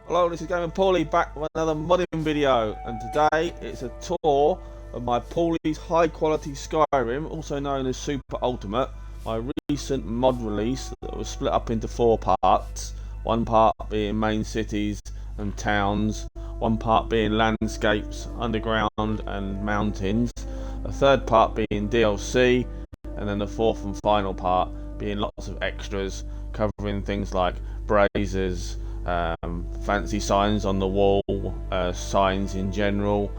Hello, this is GamerPauly back with another modding video, and today it's a tour of my Paulys high quality Skyrim, also known as Super Ultimate, my recent mod release that was split up into 4 parts. One part being main cities and towns, one part being landscapes, underground and mountains, a third part being DLC, and then the fourth and final part being lots of extras covering things like braziers, fancy signs on the wall, signs in general,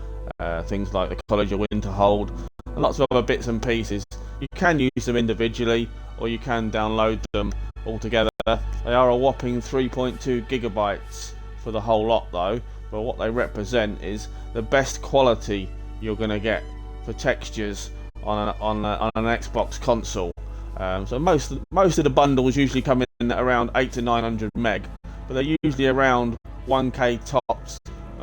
things like the College of Winterhold, and lots of other bits and pieces. You can use them individually or you can download them all together. They are a whopping 3.2 gigabytes for the whole lot though, but what they represent is the best quality you're going to get for textures on an Xbox console. So most of the bundles usually come in at around 800 to 900 meg, but they're usually around 1k tops,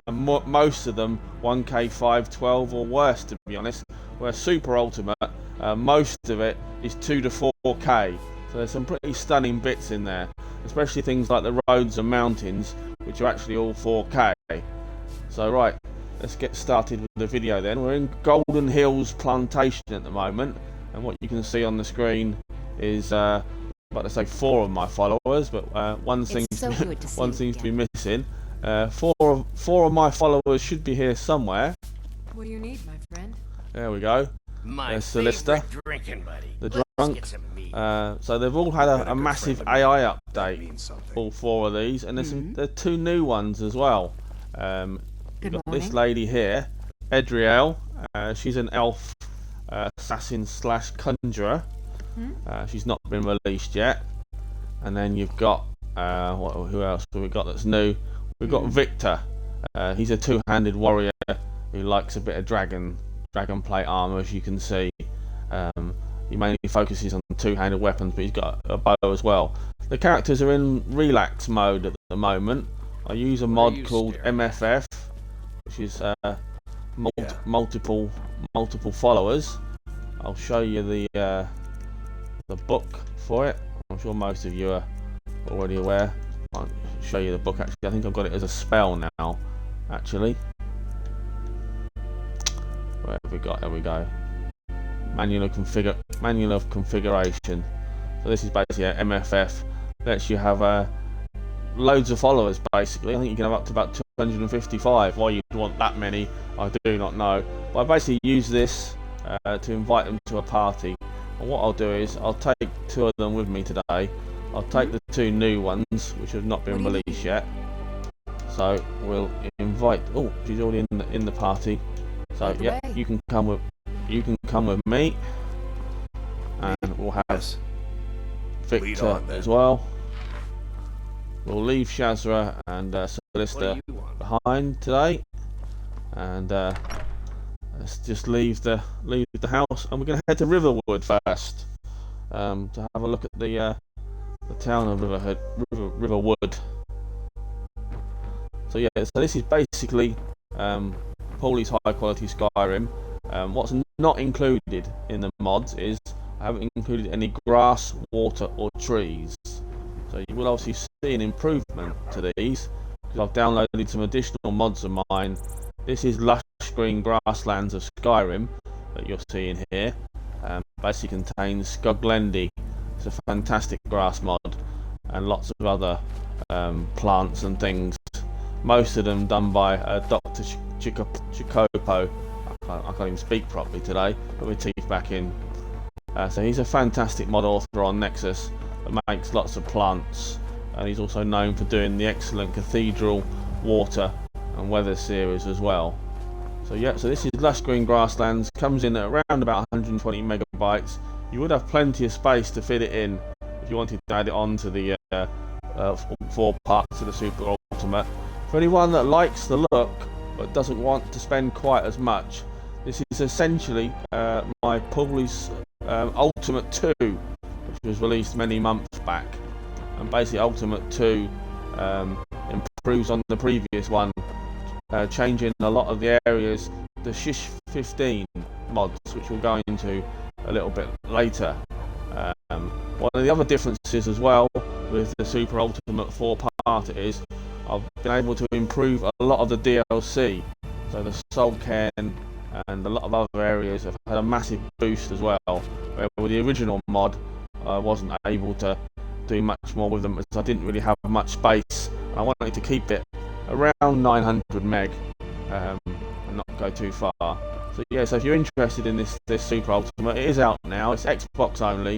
and most of them 1k 512 or worse, to be honest. Where Super Ultimate, most of it is 2 to 4k, so there's some pretty stunning bits in there, especially things like the roads and mountains, which are actually all 4k. So right, let's get started with the video then. We're in Golden Hills Plantation at the moment, and what you can see on the screen is about to say 4 of my followers, but one seems to be missing. Four of my followers should be here somewhere. What do you need, my friend? There we go. There's Solista, drinking buddy. the drunk. So they've all had a massive AI update, all 4 of these, and there's 2 new ones as well. You've got this lady here, Edriel. She's an elf assassin slash conjurer. She's not been released yet. And then you've got who else have we got that's new? We've got Victor. He's a 2-handed warrior who likes a bit of dragon plate armor, as you can see. He mainly focuses on 2-handed weapons, but he's got a bow as well. The characters are in relax mode at the moment. I use a mod called MFF, which is multiple followers. I'll show you the book for it. I'm sure most of you are already aware. I'll show you the book. Actually, I think I've got it as a spell now. Actually, where have we got? There we go. Manual of configuration. So this is basically a MFF. Lets you have loads of followers. Basically, I think you can have up to about 255. Why you'd want that many, I do not know. But I basically use this to invite them to a party. And what I'll do is I'll take 2 of them with me today. I'll take the 2 new ones which have not been released yet. So we'll invite. Oh, she's already in the party. So yeah, you can come with me, and we'll have Victor as well. We'll leave Shazra and Solista behind today, and let's just leave the house, and we're going to head to Riverwood first to have a look at the town of Riverwood. So yeah, so this is basically Paulys high quality Skyrim. What's not included in the mods is I haven't included any grass, water or trees. So you will obviously see an improvement to these, because I've downloaded some additional mods of mine. This is lush green grasslands of Skyrim that you're seeing here. Basically contains Skoglendi. It's a fantastic grass mod, and lots of other plants and things. Most of them done by Dr. Chicopo. I can't even speak properly today. Put my teeth back in. So he's a fantastic mod author on Nexus that makes lots of plants, and he's also known for doing the excellent Cathedral, Water and Weather series as well. So yeah, so this is lush green grasslands, comes in at around about 120 megabytes. You would have plenty of space to fit it in if you wanted to add it on to the 4 parts of the Super Ultimate. For anyone that likes the look but doesn't want to spend quite as much, this is essentially my Paulys Ultimate 2, which was released many months back. And basically Ultimate 2 improves on the previous one, changing a lot of the areas, the Shish 15 mods, which we'll go into a little bit later. One of the other differences as well with the Super Ultimate 4 part is I've been able to improve a lot of the DLC. So the Soul Cairn and a lot of other areas have had a massive boost as well. Where with the original mod, I wasn't able to do much more with them because I didn't really have much space. I wanted to keep it around 900 meg and not go too far. So yeah, so if you're interested in this Super Ultimate, it is out now. It's Xbox only.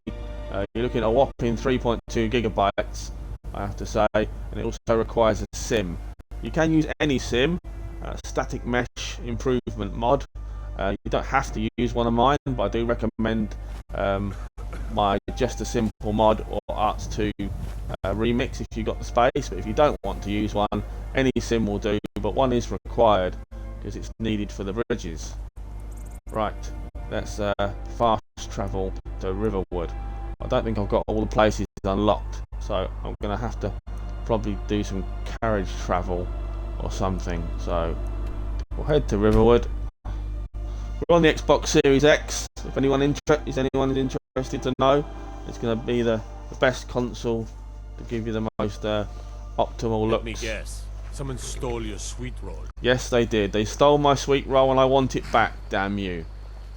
You're looking at a whopping 3.2 gigabytes, I have to say, and it also requires a sim. You can use any sim, static mesh improvement mod. You don't have to use one of mine, but I do recommend my Just a Simple mod or Arts 2 remix if you've got the space. But if you don't want to use one, any sim will do, but one is required because it's needed for the bridges. Right, let's fast travel to Riverwood. I don't think I've got all the places unlocked, so I'm going to have to probably do some carriage travel or something. So we'll head to Riverwood. We're on the Xbox Series X. If anyone is interested to know, it's going to be the best console to give you the most optimal looks. Let me guess. Someone stole your sweet roll. Yes, they did. They stole my sweet roll and I want it back, damn you.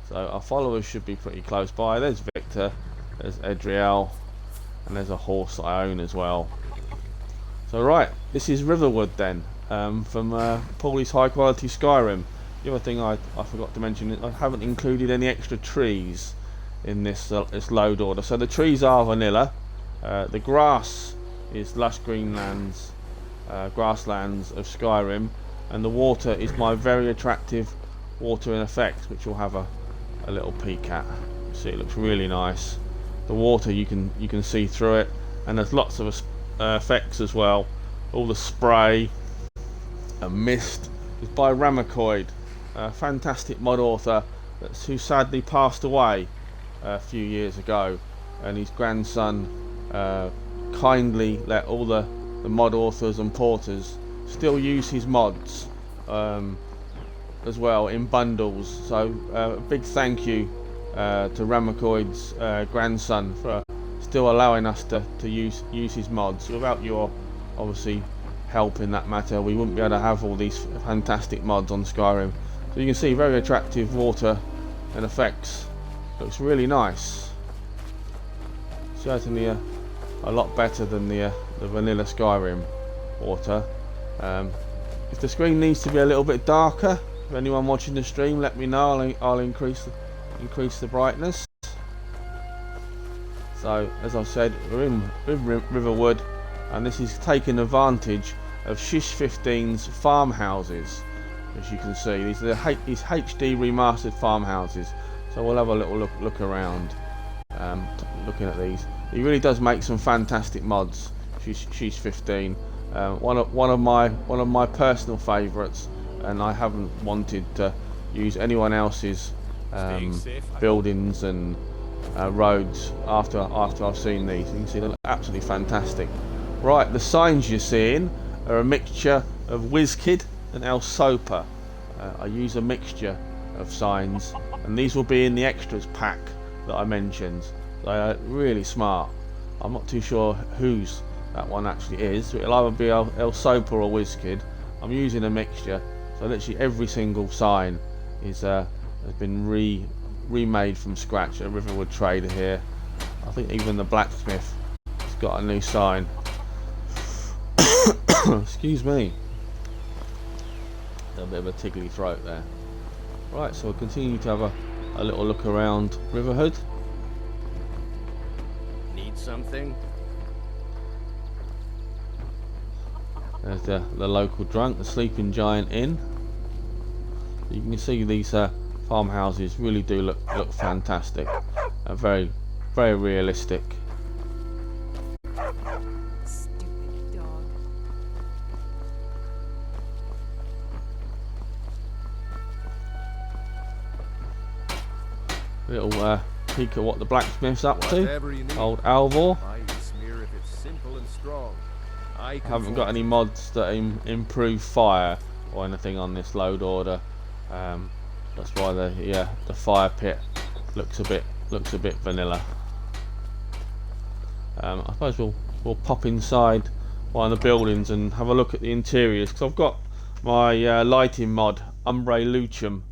So our followers should be pretty close by. There's Victor, there's Edriel, and there's a horse that I own as well. So right, this is Riverwood then, from Paulys High Quality Skyrim. The other thing I forgot to mention is I haven't included any extra trees in this load order. So the trees are vanilla. The grass is lush greenlands, grasslands of Skyrim, and the water is my very attractive water in effects, which we'll have a little peek at. See, it looks really nice. The water, you can see through it, and there's lots of effects as well. All the spray and mist is by Ramakoid, a fantastic mod author who sadly passed away a few years ago, and his grandson kindly let all the mod authors and porters still use his mods as well in bundles. So a big thank you to Ramakoid's grandson for still allowing us to use his mods. Without your obviously help in that matter, we wouldn't be able to have all these fantastic mods on Skyrim. So you can see very attractive water and effects. Looks really nice. Certainly a lot better than the vanilla Skyrim water. If the screen needs to be a little bit darker, if anyone watching the stream, let me know. I'll increase the brightness. So as I said, we're in Riverwood, and this is taking advantage of Shish 15's farmhouses. As you can see, these are these HD remastered farmhouses. So we'll have a little look around, looking at these. He really does make some fantastic mods. Shish 15, one of my personal favourites, and I haven't wanted to use anyone else's buildings and roads after I've seen these. You can see they're absolutely fantastic. Right, the signs you're seeing are a mixture of WizKid and El Sopa. I use a mixture of signs, and these will be in the extras pack that I mentioned. They are really smart. I'm not too sure whose that one actually is. It'll either be El Sopa or WizKid. I'm using a mixture, so literally every single sign is has been remade from scratch. A Riverwood trader here. I think even the blacksmith has got a new sign. Excuse me. A bit of a tickly throat there. Right, so we'll continue to have a little look around Riverwood. Need something? There's the local drunk, the Sleeping Giant Inn. You can see these farmhouses really do look fantastic. Very, very realistic. Stupid dog. Little peek at what the blacksmith's up to. Whatever you need. Old Alvor. I smear if it's simple and strong. I Haven't got any mods that improve fire or anything on this load order. That's why the fire pit looks a bit vanilla. I suppose we'll pop inside one of the buildings and have a look at the interiors, because I've got my lighting mod Umbrae Lucem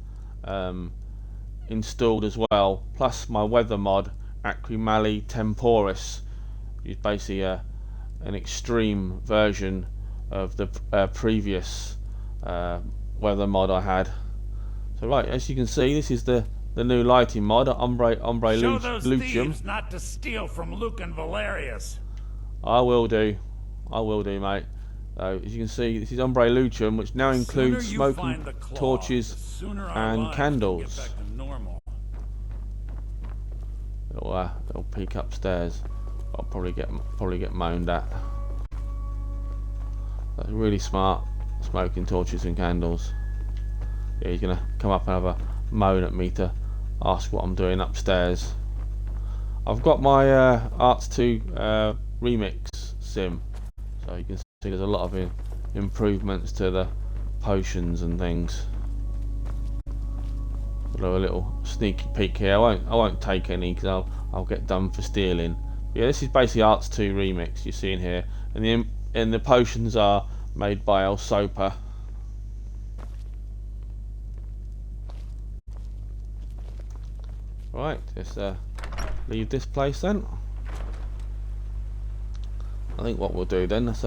installed as well, plus my weather mod Aquimali Temporis, which is basically an extreme version of the previous weather mod I had. So right, as you can see, this is the new lighting mod Umbrae Show those Lucem. thieves not to steal from Luke and Valerius. I will do, mate. So as you can see, this is Umbrae Lucem, which now includes smoking torches and candles. Little peek upstairs. I'll probably get moaned at. That's really smart, smoking torches and candles. Yeah, he's gonna come up and have a moan at me to ask what I'm doing upstairs. I've got my Arts 2 remix sim, so you can see there's a lot of improvements to the potions and things. A little sneaky peek here. I won't take any because I'll get done for stealing. Yeah, this is basically Arts 2 remix you're seeing here, and the potions are made by El Sopa. Right, let's leave this place then. I think what we'll do then, that's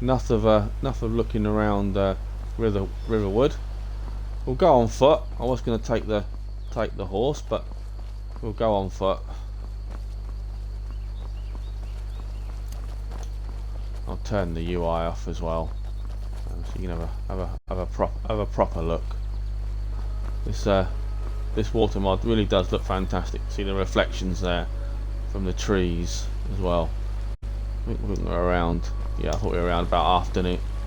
enough of looking around Riverwood. We'll go on foot. I was going to take the horse, but we'll go on foot. I'll turn the UI off as well, so you can have a proper look. This water mod really does look fantastic. See the reflections there from the trees as well. I think we're around. Yeah, I thought we were around about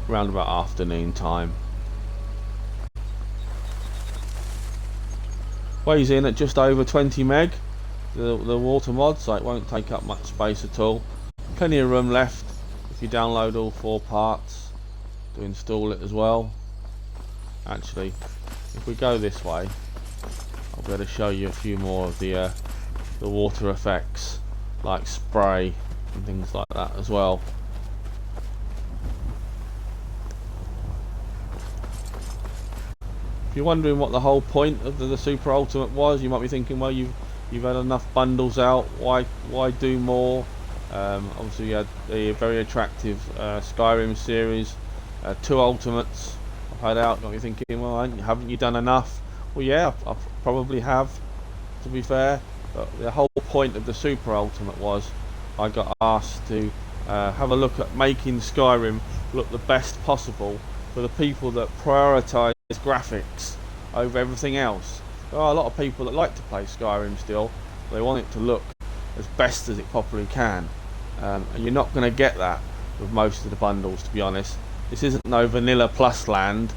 afternoon time. Weighs in at just over 20 meg. The water mod, so it won't take up much space at all. Plenty of room left if you download all 4 parts to install it as well. Actually, if we go this way, I'll be able to show you a few more of the water effects, like spray and things like that as well. If you're wondering what the whole point of the Super Ultimate was, you might be thinking, well, you've had enough bundles out. Why do more? Obviously, you had the very attractive Skyrim series, 2 Ultimates I've had out. Got me thinking, well, haven't you done enough? Well, yeah, I probably have, to be fair. But the whole point of the Super Ultimate was I got asked to have a look at making Skyrim look the best possible for the people that prioritise graphics over everything else. There are a lot of people that like to play Skyrim still. They want it to look as best as it properly can, and you're not going to get that with most of the bundles, to be honest. This isn't no vanilla plus land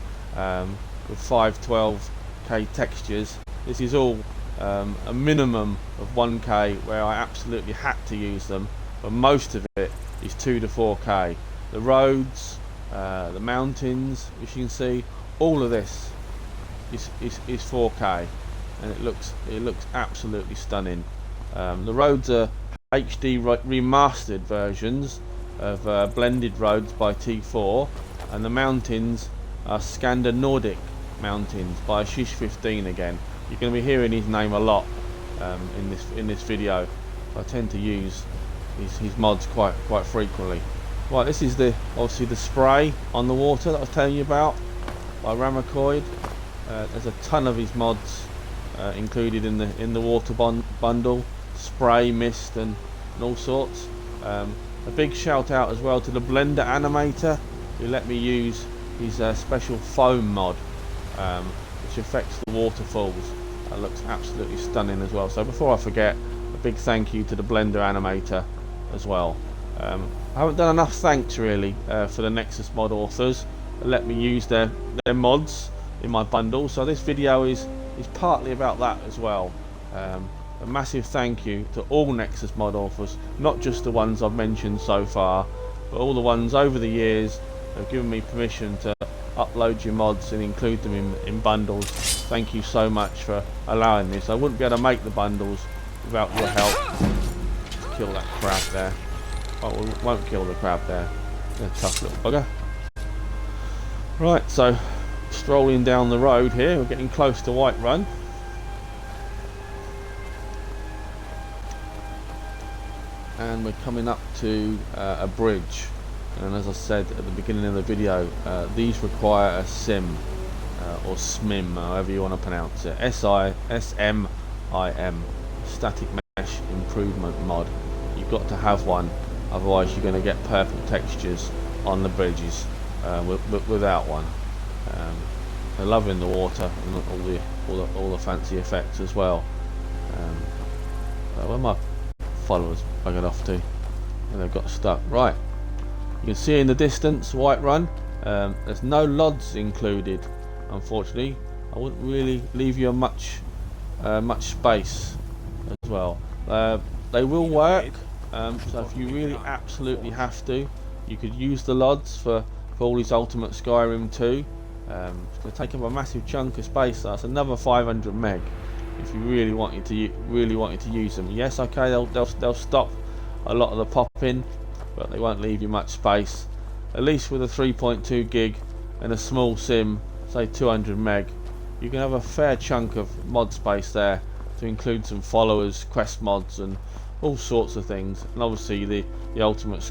with 512k textures. This is all a minimum of 1k where I absolutely had to use them, but most of it is 2 to 4k. The roads, the mountains, as you can see, all of this is 4k, and it looks absolutely stunning. The roads are HD remastered versions of blended roads by T4, and the mountains are Scandinavian Nordic mountains by Shish 15 again. You're going to be hearing his name a lot in this video. I tend to use his mods quite frequently. Right, this is obviously the spray on the water that I was telling you about by Ramakoid. There's a ton of his mods included in the water bundle, spray, mist, and all sorts. A big shout out as well to the Blender animator who let me use his special foam mod, which affects the waterfalls. That looks absolutely stunning as well. So before I forget, a big thank you to the Blender animator as well. I haven't done enough thanks really for the Nexus mod authors that let me use their mods in my bundle, so this video is partly about that as well. A massive thank you to all Nexus mod authors, not just the ones I've mentioned so far, but all the ones over the years that have given me permission to upload your mods and include them in bundles. Thank you so much for allowing this. I wouldn't be able to make the bundles without your help. Kill that crab there. Oh, we won't kill the crab there. Yeah, tough little bugger. Right, so strolling down the road here, we're getting close to Whiterun. And we're coming up to a bridge, and as I said at the beginning of the video, these require a sim or SMIM, however you want to pronounce it. SISMIM, static mesh improvement mod. You've got to have one, otherwise you're going to get purple textures on the bridges without one. They're loving the water and all the fancy effects as well. Where my followers buggered off to, and they've got stuck. Right, you can see in the distance Whiterun. There's no LODs included, unfortunately. I wouldn't really leave you much space as well. They will work, so if you really absolutely have to, you could use the LODs for Paulys Ultimate Skyrim 2. It's going to take up a massive chunk of space. That's another 500 meg. If you really wanted to use them, yes, okay, they'll stop a lot of the popping, but they won't leave you much space. At least with a 3.2 gig and a small sim, say 200 meg, you can have a fair chunk of mod space there to include some followers, quest mods, and all sorts of things. And obviously the ultimate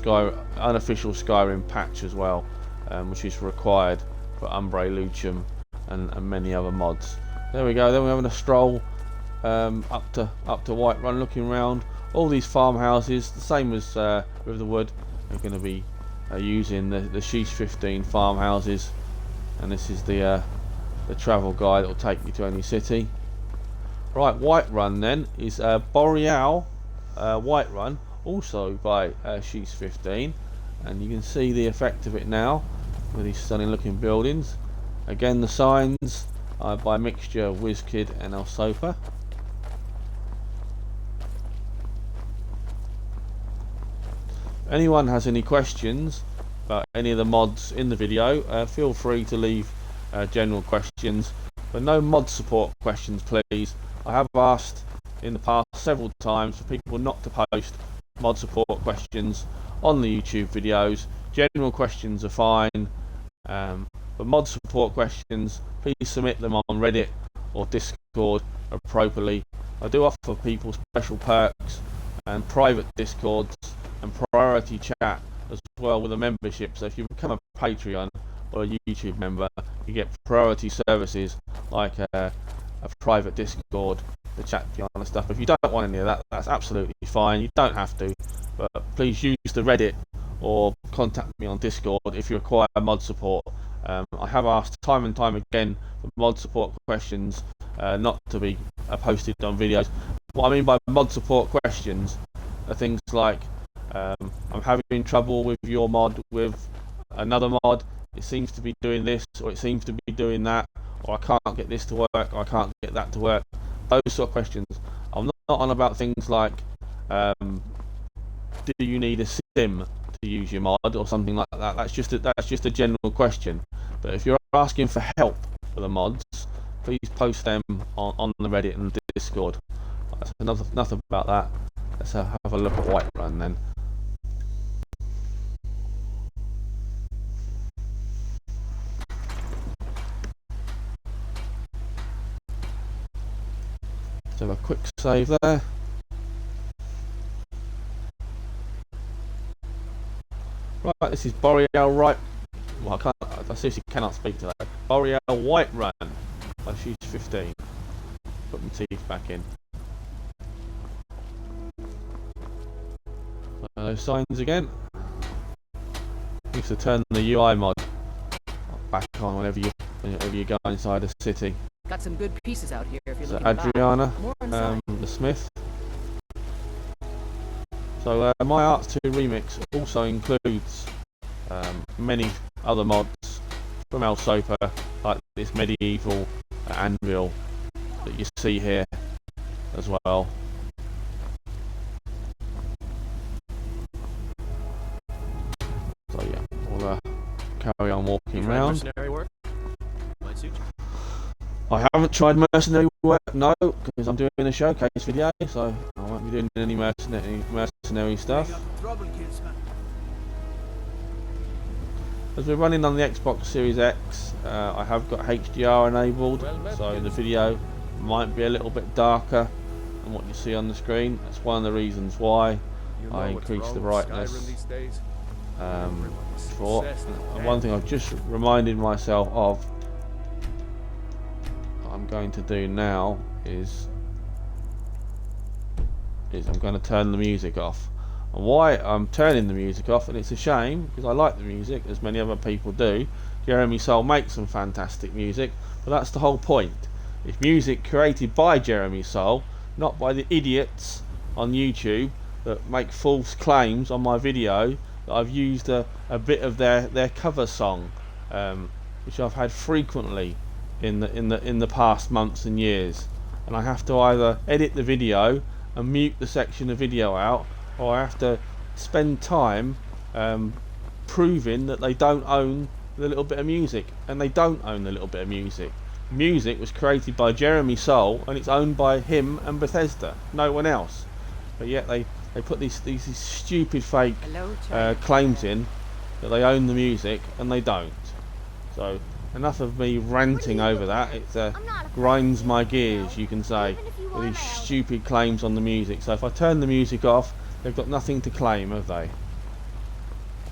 unofficial Skyrim patch as well, which is required for Umbrae, Lucem, and many other mods. There we go. Then we're having a stroll up to Whiterun, looking around. All these farmhouses, the same as Riverwood, are going to be using the Sheesh 15 farmhouses, and this is the travel guide that will take you to any city. Right, Whiterun then is Boreal Whiterun, also by Sheesh 15, and you can see the effect of it now with these stunning looking buildings. Again, the signs are by mixture of WizKid and Alsopa. Anyone has any questions about any of the mods in the video, feel free to leave general questions, but no mod support questions please. I have asked in the past several times for people not to post mod support questions on the YouTube videos. General questions are fine, but mod support questions, please submit them on Reddit or Discord appropriately. I do offer people special perks and private Discords and priority chat as well with a membership. So if you become a Patreon or a YouTube member, you get priority services like a private Discord to chat beyond and stuff. If you don't want any of that, that's absolutely fine. You don't have to, but please use the Reddit or contact me on Discord if you require mod support. I have asked time and time again for mod support questions not to be posted on videos. What I mean by mod support questions are things like I'm having trouble with your mod with another mod, it seems to be doing this or it seems to be doing that, or I can't get this to work or I can't get that to work. Those sort of questions. I'm not on about things like do you need a sim to use your mod or something like that. That's just a general question. But if you're asking for help for the mods, please post them on the Reddit and Discord. That's enough about that. Let's have a look at Whiterun then. Let's have a quick save there. Right, this is Boreal Well, I seriously cannot speak to that. Boreal Whiterun by Sheesh 15. Put my teeth back in. Those signs again. Used to turn the UI mod back on whenever you go inside a city. Got some good pieces out here if you're So looking to buy. Adriana, More inside. the Smith. So my Arts 2 remix also includes many other mods from Alsopa, like this medieval anvil that you see here as well. So yeah, we'll carry on walking around. Mercenary work? Might suit you. I haven't tried mercenary work, no, because I'm doing a showcase video, so I won't be doing any mercenary stuff. as we're running on the Xbox Series X, I have got HDR enabled, so the video might be a little bit darker than what you see on the screen. That's one of the reasons why I increased the brightness for. And one thing I've just reminded myself of, what I'm going to do now is I'm going to turn the music off. And why I'm turning the music off, and it's a shame because I like the music as many other people do. Jeremy Soule makes some fantastic music, but that's the whole point. It's music created by Jeremy Soule, not by the idiots on YouTube that make false claims on my video that I've used a bit of their cover song, which I've had frequently in the past months and years, and I have to either edit the video and mute the section of video out, or I have to spend time proving that they don't own the little bit of music, and they don't own the little bit of music. Music was created by Jeremy Soule and it's owned by him and Bethesda, no one else. But yet they put these stupid fake claims in that they own the music, and they don't. So enough of me ranting over that. It grinds my gears, you can say, with these stupid claims on the music. So if I turn the music off, they've got nothing to claim, have they?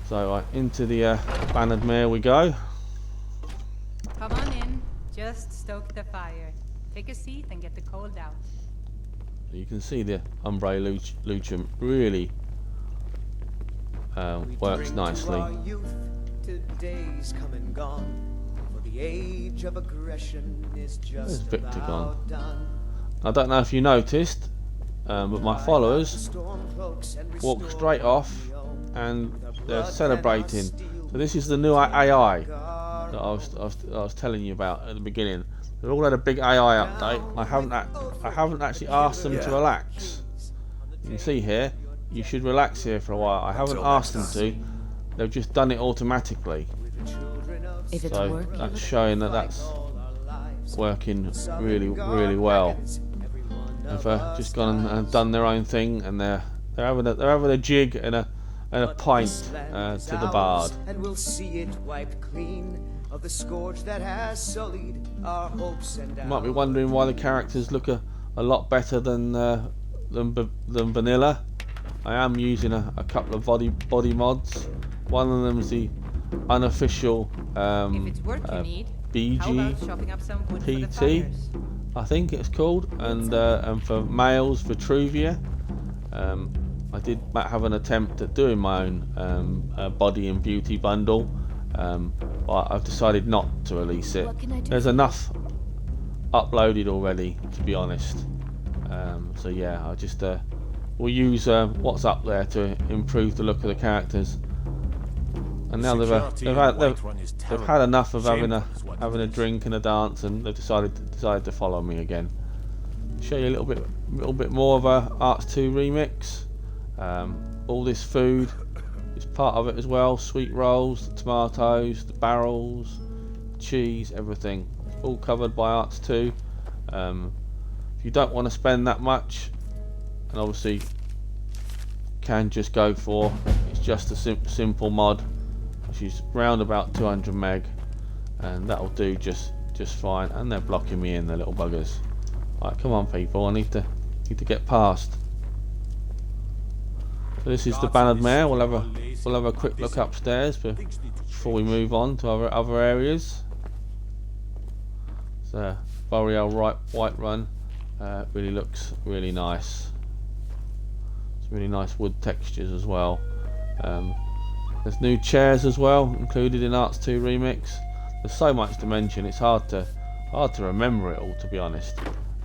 So into the Bannered Mare we go. Come on in. Just stoke the fire. Take a seat and get the cold out. You can see the Umbrae Lucem really works nicely. Today's come and gone. For the age of aggression is just Where's Victor gone? done. I don't know if you noticed, but my followers walk straight off and they're celebrating. So this is the new AI that I was telling you about at the beginning. They've all had a big AI update. I haven't actually asked them to relax. You can see here, you should relax here for a while. I haven't asked them to. They've just done it automatically. If it's So working, that's showing that that's working really well. They've just gone and done their own thing, and they're having a jig and a pint to the bard. And we'll see it wiped clean of the scourge that has sullied our hopes and You might be wondering why the characters look a lot better than vanilla. I am using a couple of body mods. One of them is the unofficial If it's work you need, how BG about chopping up some wood for the PT, fires? I think it's called, and for males, Vitruvia. I did have an attempt at doing my own body and beauty bundle, but I've decided not to release it. What can I do There's for you? enough uploaded already, to be honest. So yeah, I just will use what's up there to improve the look of the characters. And now they've had enough of having a drink and a dance, and they've decided to follow me again. Show you a little bit more of a Arts 2 remix. All this food is part of it as well. Sweet rolls, the tomatoes, the barrels, cheese, everything. It's all covered by Arts 2. If you don't want to spend that much, and obviously can just go for, it's just a simple mod, which is round about 200 meg, and that'll do just fine. And they're blocking me in, the little buggers. Right, come on people, I need to get past. So this is the Bannered Mare. We'll have a quick look upstairs before we move on to other areas. So Boreal Whiterun really looks really nice. It's really nice wood textures as well. There's new chairs as well included in Arts 2 Remix. There's so much to mention, it's hard to remember it all, to be honest.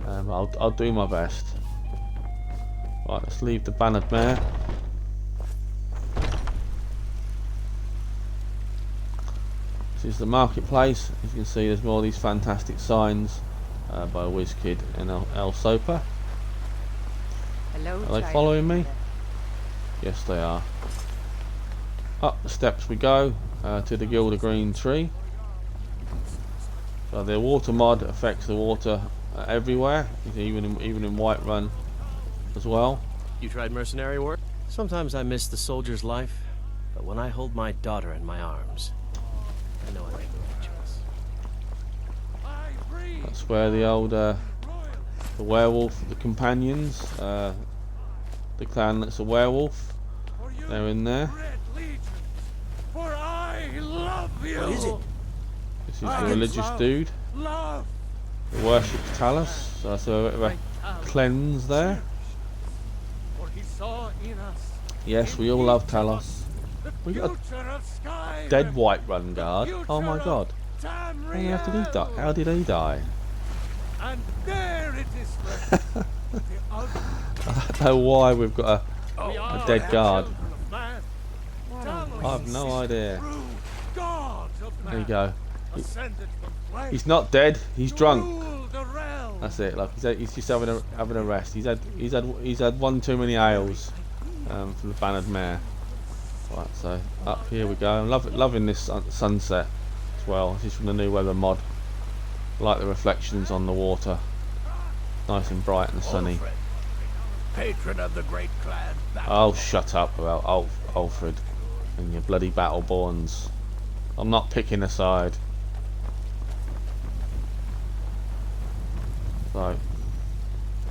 I'll do my best. Right, let's leave the Bannered Mare. This is the marketplace. As you can see, there's more of these fantastic signs by WizKid and El Sopa. Hello, Are they following me? Yes, they are. Up the steps we go to the Gilder Green tree. So the water mod affects the water everywhere, even in Whiterun as well. You tried mercenary work? Sometimes I miss the soldier's life, but when I hold my daughter in my arms, I know I make the right choice. That's where the old the werewolf, the companions, the clan that's a werewolf, they're in there. For I love you. What is it? This is the religious dude. Love. He worships Talus, so that's a bit of a cleanse there. For he saw in us Yes, we all love Talos. the We got future of Skyrim. Dead Whiterun guard. Oh my god. Tamriel. How did he die? How did he die? And there it is, friends. The ugly. I don't know why we've got We a are dead the guard. children of man. Talos I have no idea. true God of man. There you go. Ascended from flesh He's not dead. He's to drunk. rule the realm. That's it. Like he's just having a rest. He's had one too many ales from the Bannered Mare. Right, so up here we go. I'm loving this sunset as well. This is from the New Weather mod. I like the reflections on the water. Nice and bright and sunny. Alfred, patron of the great clan. Oh, shut up about Alfred and your bloody Battleborns. I'm not picking a side. So,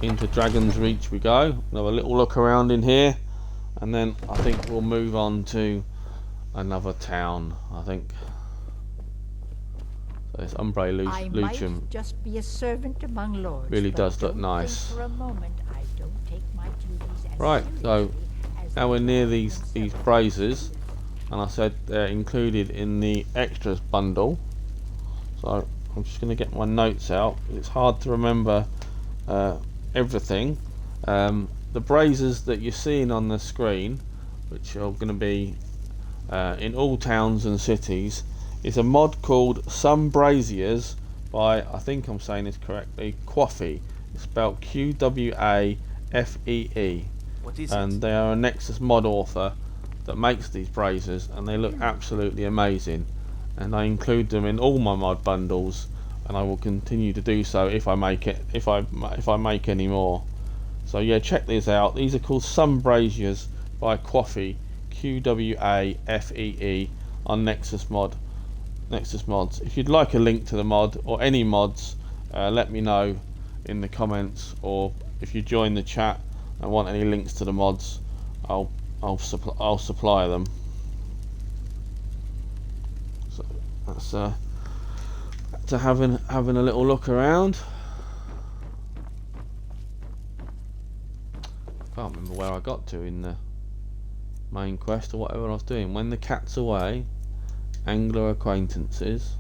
into Dragon's Reach we go. We'll have a little look around in here, and then I think we'll move on to another town. I think. So it's Umbrae I Lucem. might just be a servant among lords. Really but does look don't nice. think for a moment I don't take my duties as Right, so seriously as now we're I near take these myself. braziers, and I said they're included in the extras bundle. So I'm just going to get my notes out. It's hard to remember everything. The braziers that you're seeing on the screen, which are going to be in all towns and cities, is a mod called Some Braziers by, I think I'm saying this correctly, Quaffee. It's spelled Qwafee. What is And it? they are a Nexus mod author that makes these braziers, and they look absolutely amazing. And I include them in all my mod bundles, and I will continue to do so if I make it, if I make any more. So yeah, check these out. These are called Some Braziers by Quaffee, Qwafee, on Nexus Mods. If you'd like a link to the mod or any mods, let me know in the comments, or if you join the chat and want any links to the mods, I'll supply them. So that's to having a little look around. Can't remember where I got to in the main quest or whatever I was doing. When the cat's away, angler acquaintances,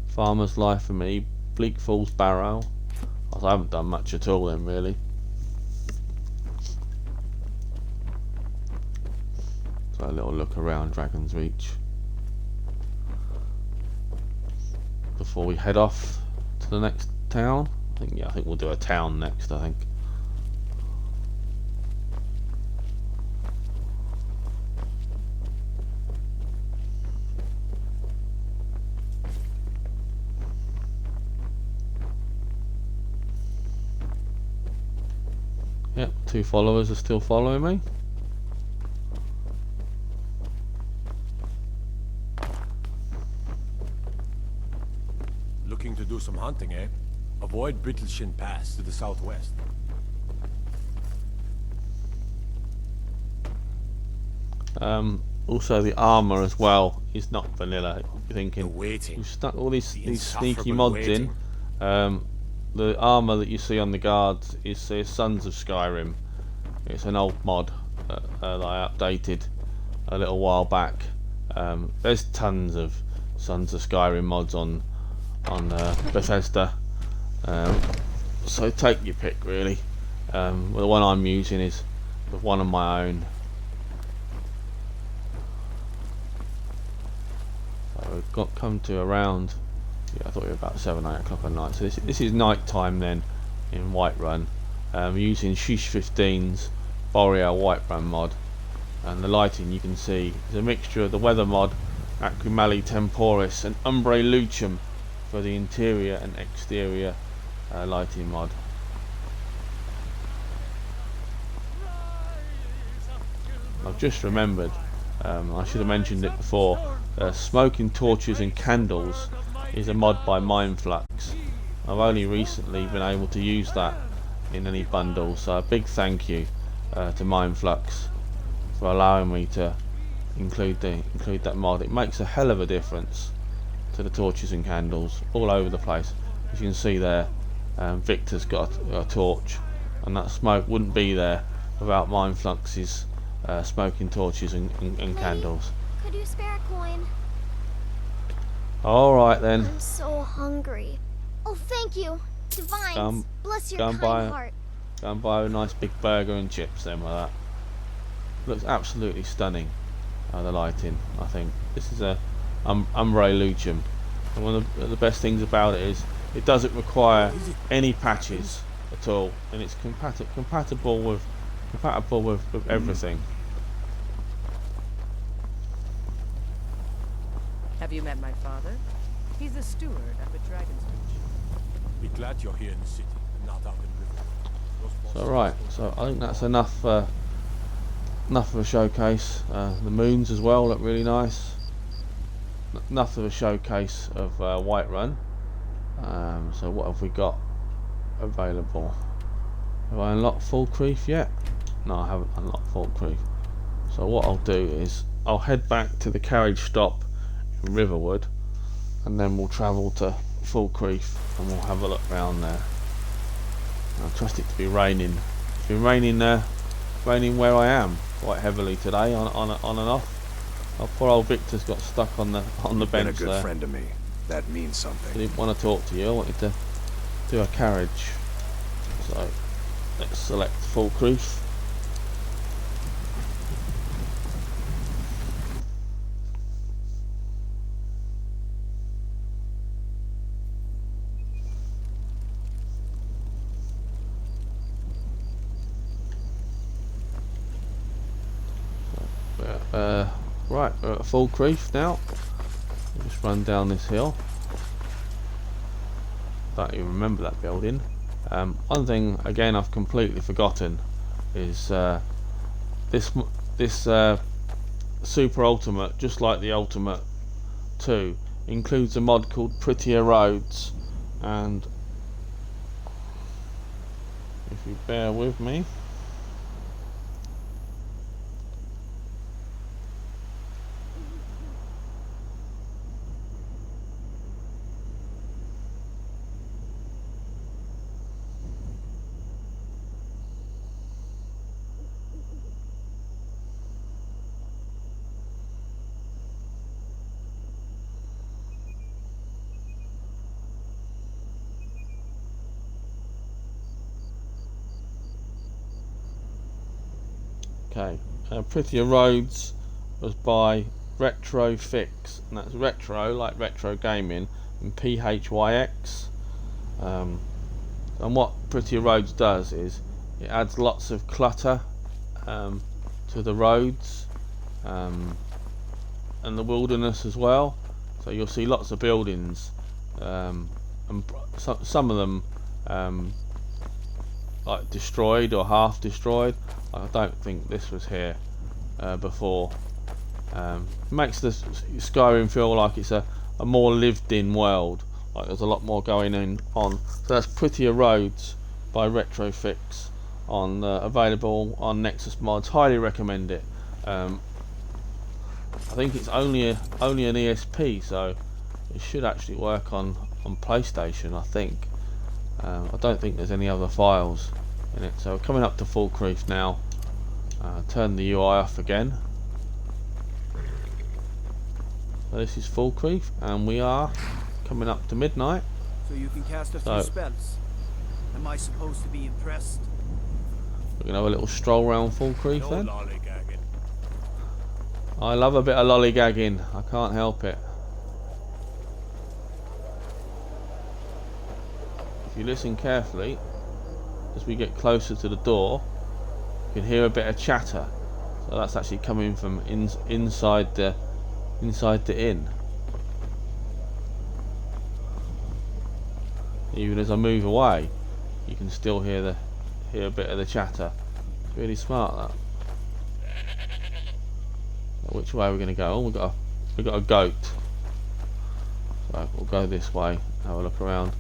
farmer's life for me, Bleak Falls Barrow. I haven't done much at all then, really. So a little look around Dragon's Reach before we head off to the next town. I think we'll do a town next, I think. Yep, 2 followers are still following me. Looking to do some hunting, eh? Avoid Brittleshin Pass to the southwest. Also the armour as well is not vanilla. You're thinking, The waiting. you've stuck all these sneaky insufferable mods waiting. in. The armour that you see on the guards is Sons of Skyrim. It's an old mod that I updated a little while back. There's tons of Sons of Skyrim mods on Bethesda, so take your pick really. Well, the one I'm using is one of my own. So we've come to around, yeah, I thought we were about 7-8 o'clock at night. So this is night time then in Whiterun, using Sheesh 15's Boreal Whiterun mod, and the lighting you can see is a mixture of the weather mod, Aquamali Temporis, and Umbrae Lucem for the interior and exterior lighting mod. I've just remembered I should have mentioned it before. Smoking torches and candles is a mod by Mindflux. I've only recently been able to use that in any bundle, so a big thank you to Mindflux for allowing me to include that mod. It makes a hell of a difference to the torches and candles all over the place. As you can see there, Victor's got a torch, and that smoke wouldn't be there without Mindflux's smoking torches and candles. Could you spare a coin? Alright then. I'm so hungry. Oh, thank you. Divines, bless your go and kind heart. Go and buy a nice big burger and chips then with that. Looks absolutely stunning. The lighting, I think. This is a Umbrae Lucem. And one of the best things about it is it doesn't require any patches at all, and it's compatible with everything. Have you met my father? He's a steward up at Dragon's Reach. Be glad you're here in the city and not out in Riverwood. So right, so I think that's enough of a showcase. The moons as well look really nice. Enough of a showcase of Whiterun. So what have we got available? Have I unlocked Falkreath yet? No, I haven't unlocked Falkreath. So what I'll do is I'll head back to the carriage stop in Riverwood, and then we'll travel to Falkreath and we'll have a look round there. I trust it to be raining. It's been raining where I am quite heavily today, on and off. Oh, poor old Victor's got stuck on the bench there. Been a good friend to me. That means something. I didn't want to talk to you. I wanted to do a carriage. So let's select Falkreath. Right, we're at Falkreath now. We'll just run down this hill. Don't even remember that building. One thing again I've completely forgotten is this Super Ultimate, just like the Ultimate 2, includes a mod called Prettier Roads, and if you bear with me. Okay, Prettier Roads was by Retro Fix, and that's retro like retro gaming, and PHYX. And what Prettier Roads does is it adds lots of clutter to the roads and the wilderness as well. So you'll see lots of buildings, and some of them like destroyed or half destroyed. I don't think this was here before. Makes the Skyrim feel like it's a more lived in world, like there's a lot more going on. So that's Prettier Roads by Retrofix, on available on Nexus Mods. Highly recommend it. I think it's only an ESP, so it should actually work on PlayStation, I think. I don't think there's any other files in it. So coming up to Falkreath now. Turn the UI off again. So this is Falkreath, and we are coming up to midnight. So you can cast a few spells. Am I supposed to be impressed? We're gonna have a little stroll around Falkreath then. I love a bit of lollygagging. I can't help it. If you listen carefully, as we get closer to the door, you can hear a bit of chatter. So that's actually coming from inside the inn. Even as I move away, you can still hear a bit of the chatter. It's really smart, that. which way are we going to go? Oh, we've got a goat. So we'll go this way. Have a look around.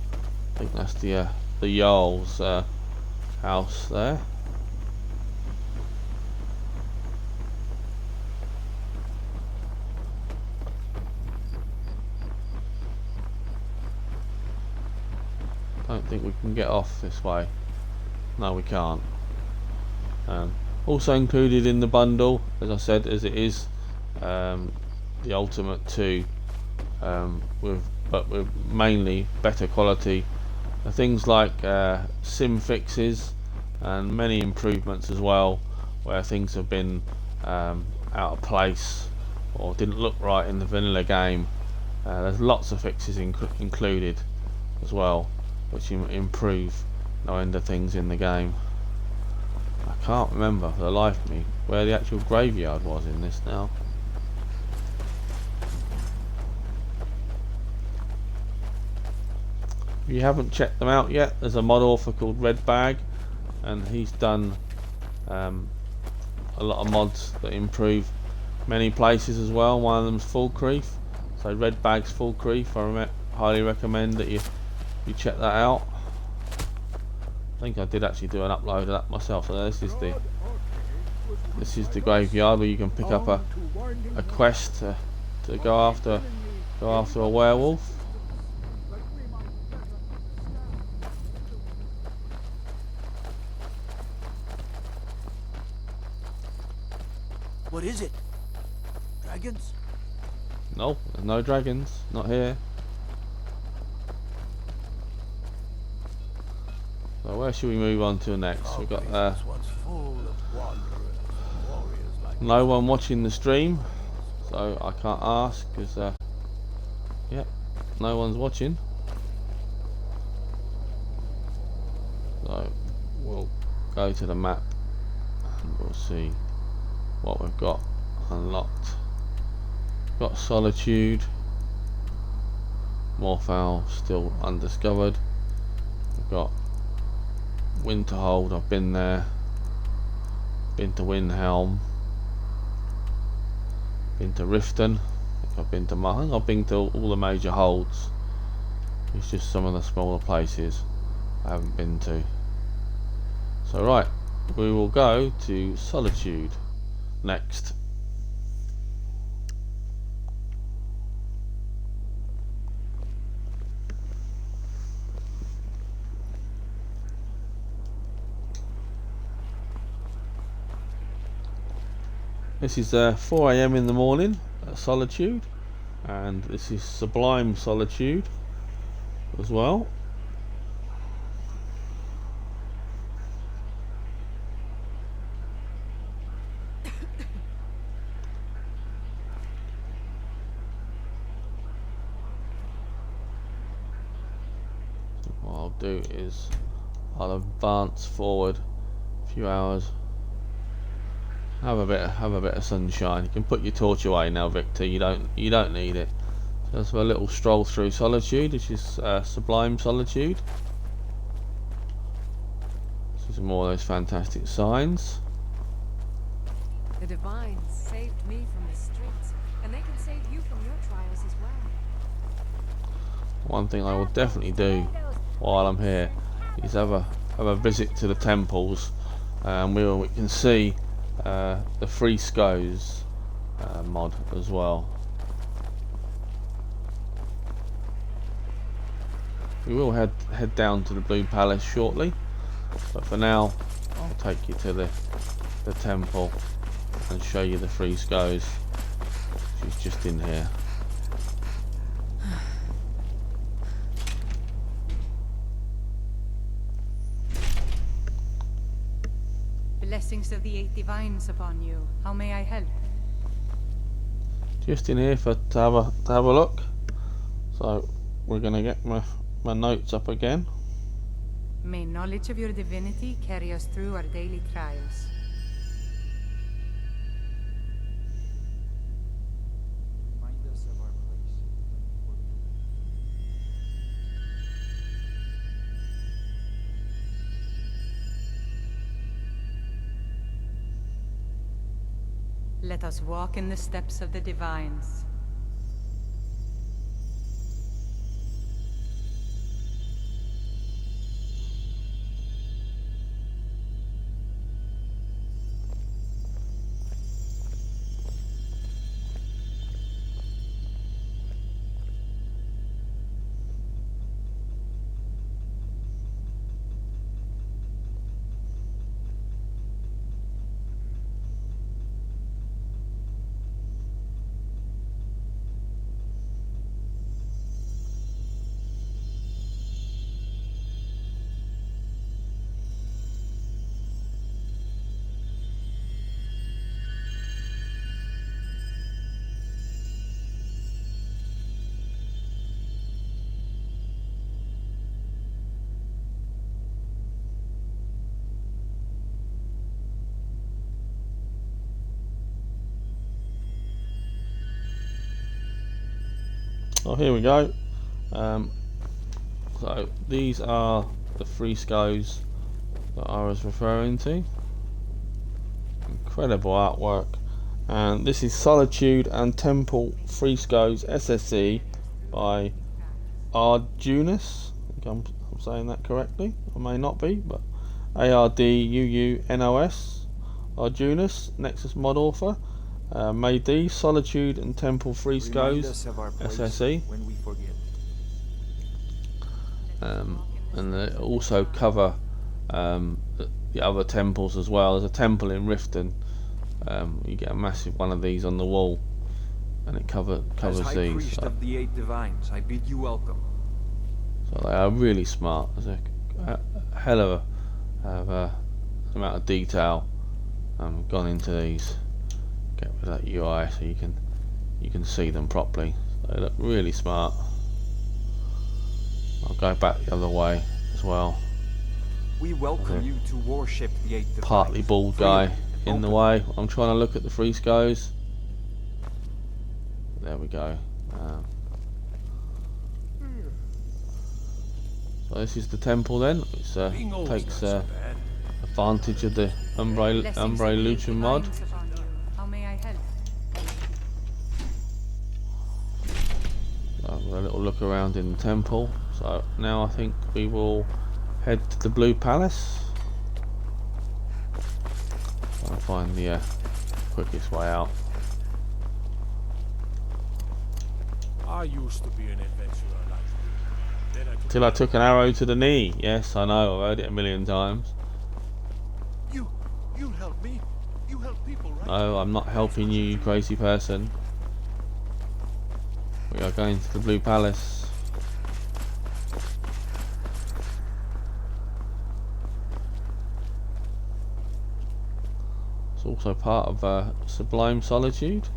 I think that's the Jarl's house there. Don't think we can get off this way. No, we can't. Also included in the bundle, as I said, as it is the Ultimate 2, with mainly better quality. Things like sim fixes and many improvements as well, where things have been out of place or didn't look right in the vanilla game. There's lots of fixes included as well, which improve no end of things in the game. I can't remember for the life of me where the actual graveyard was in this now. If you haven't checked them out yet, there's a mod author called Redbag, and he's done a lot of mods that improve many places as well. One of them's Falkreath, so Redbag's Falkreath. I highly recommend that you check that out. I think I did actually do an upload of that myself. So this is the graveyard where you can pick up a quest to go after a werewolf. What is it? Dragons? No, there's no dragons. Not here. So where should we move on to next? We've got no one watching the stream, so I can't ask because yeah, no one's watching. So we'll go to the map and we'll see what we've got unlocked. Got Solitude, Morfowl still undiscovered. We've got Winterhold, I've been there. Been to Windhelm. Been to Riften. I think I've been to I've been to all the major holds. It's just some of the smaller places I haven't been to. So right, we will go to Solitude next. This is 4 AM in the morning at Solitude, and this is Sublime Solitude as well. What I'll do is I'll advance forward a few hours. Have a bit of sunshine. You can put your torch away now, Victor. You don't need it. So let's have a little stroll through Solitude, which is Sublime Solitude. See some more of those fantastic signs. The divines saved me from the streets, and they can save you from your trials as well. One thing I will definitely do while I'm here is have a visit to the temples, and we can see the free scows mod as well. We will head down to the Blue Palace shortly, but for now I'll take you to the temple and show you the free scows. She's just in here. Blessings of the 8 divines upon you. How may I help? Just in here to have a look. So we're gonna get my notes up again. May knowledge of your divinity carry us through our daily trials. Let us walk in the steps of the divines. Oh, here we go. So these are the frescoes that I was referring to. Incredible artwork. And this is Solitude and Temple Frescoes SSE by Ardunos. I think I'm saying that correctly. I may not be, but ARDUUNOS. Ardunos, Nexus mod author. Made these Solitude and Temple Frescoes SSE. When we forget. And they also cover the other temples as well. There's a temple in Riften. You get a massive one of these on the wall, and it covers As High these. Priest So, of the Eight Divines, I bid you welcome. so they are really smart. There's a hell of a amount of detail gone into these. Get rid of that UI so you can see them properly. So they look really smart. I'll go back the other way as well. We welcome you to worship the Eight Divines. Partly bald guy in the way. I'm trying to look at the frescoes. There we go. So this is the temple then. It takes advantage of the Umbrae Lucem mod. How may I help? So a little look around in the temple. So now I think we will head to the Blue Palace. Try and find the quickest way out. I used to be an adventurer like you. Then I took Till I took an arrow to the knee. Yes, I know, I've heard it a million times. You help me. You help people, right? No, I'm not helping you, you crazy person. We are going to the Blue Palace. It's also part of Sublime Solitude.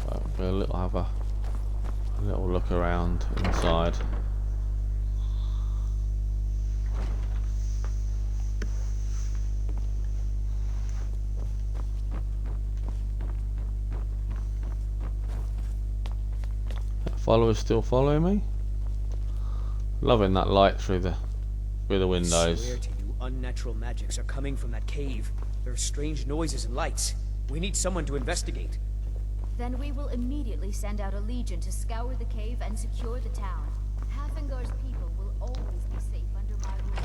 So we'll have a little look around inside. Followers still following me. Loving that light through the I windows. swear to you, unnatural magics are coming from that cave. There are strange noises and lights. We need someone to investigate. Then we will immediately send out a legion to scour the cave and secure the town. Hafingar's people will always be safe under my rule.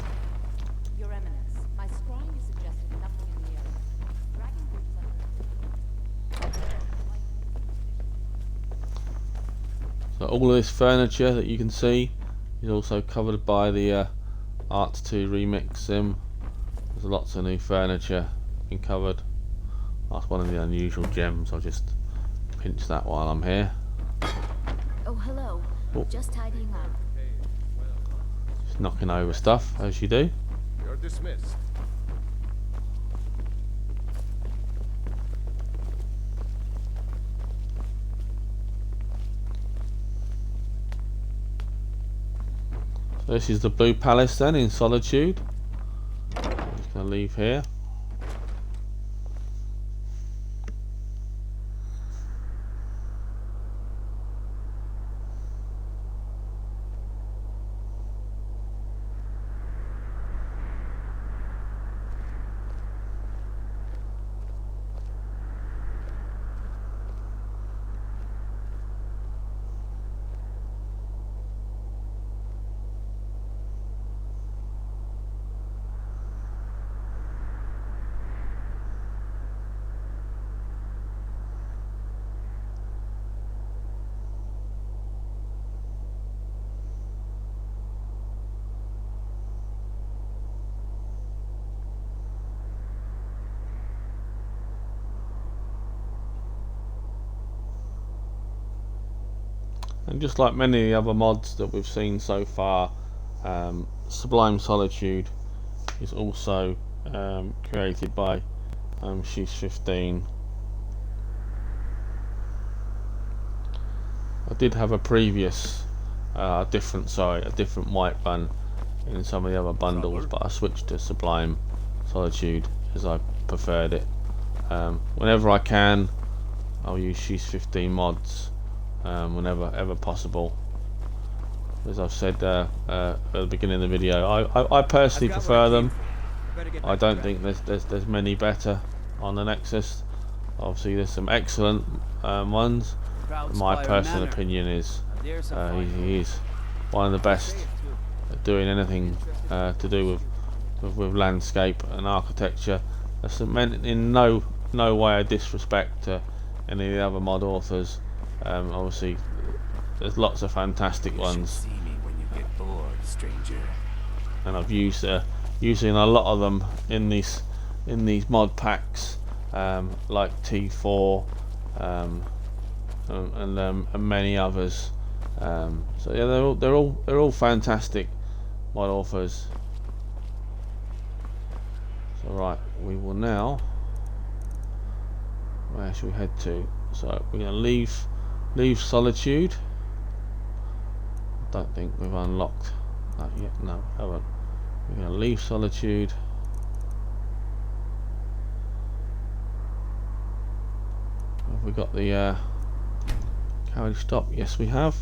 Your Eminence, my scrying has suggested nothing in the area. Dragon groups So all of this furniture that you can see is also covered by the Art 2 remix sim. There's lots of new furniture being covered. That's one of the unusual gems. I'll just pinch that while I'm here. Oh, hello. Oh. Just tidying up. Just knocking over stuff as you do. You're dismissed. So this is the Blue Palace then in Solitude. I'm just going to leave here. And just like many of the other mods that we've seen so far, Sublime Solitude is also created by She's 15. I did have a previous different Whiterun in some of the other bundles, but I switched to Sublime Solitude as I preferred it. Whenever I can, I'll use She's 15 mods whenever ever possible. As I've said at the beginning of the video, I personally prefer them. I don't think there's many better on the Nexus. Obviously there's some excellent ones. My personal opinion is he is one of the best at doing anything to do with landscape and architecture. That's meant in no way a disrespect to any of the other mod authors. Obviously there's lots of fantastic ones, and I've used using a lot of them in these mod packs, like T4 and many others. So yeah, they're all fantastic mod authors. So right, we will now, where should we head to? So we're going to leave Solitude. I don't think we've unlocked that yet. No, haven't. We're going to leave Solitude. Have we got the carriage stop? Yes, we have.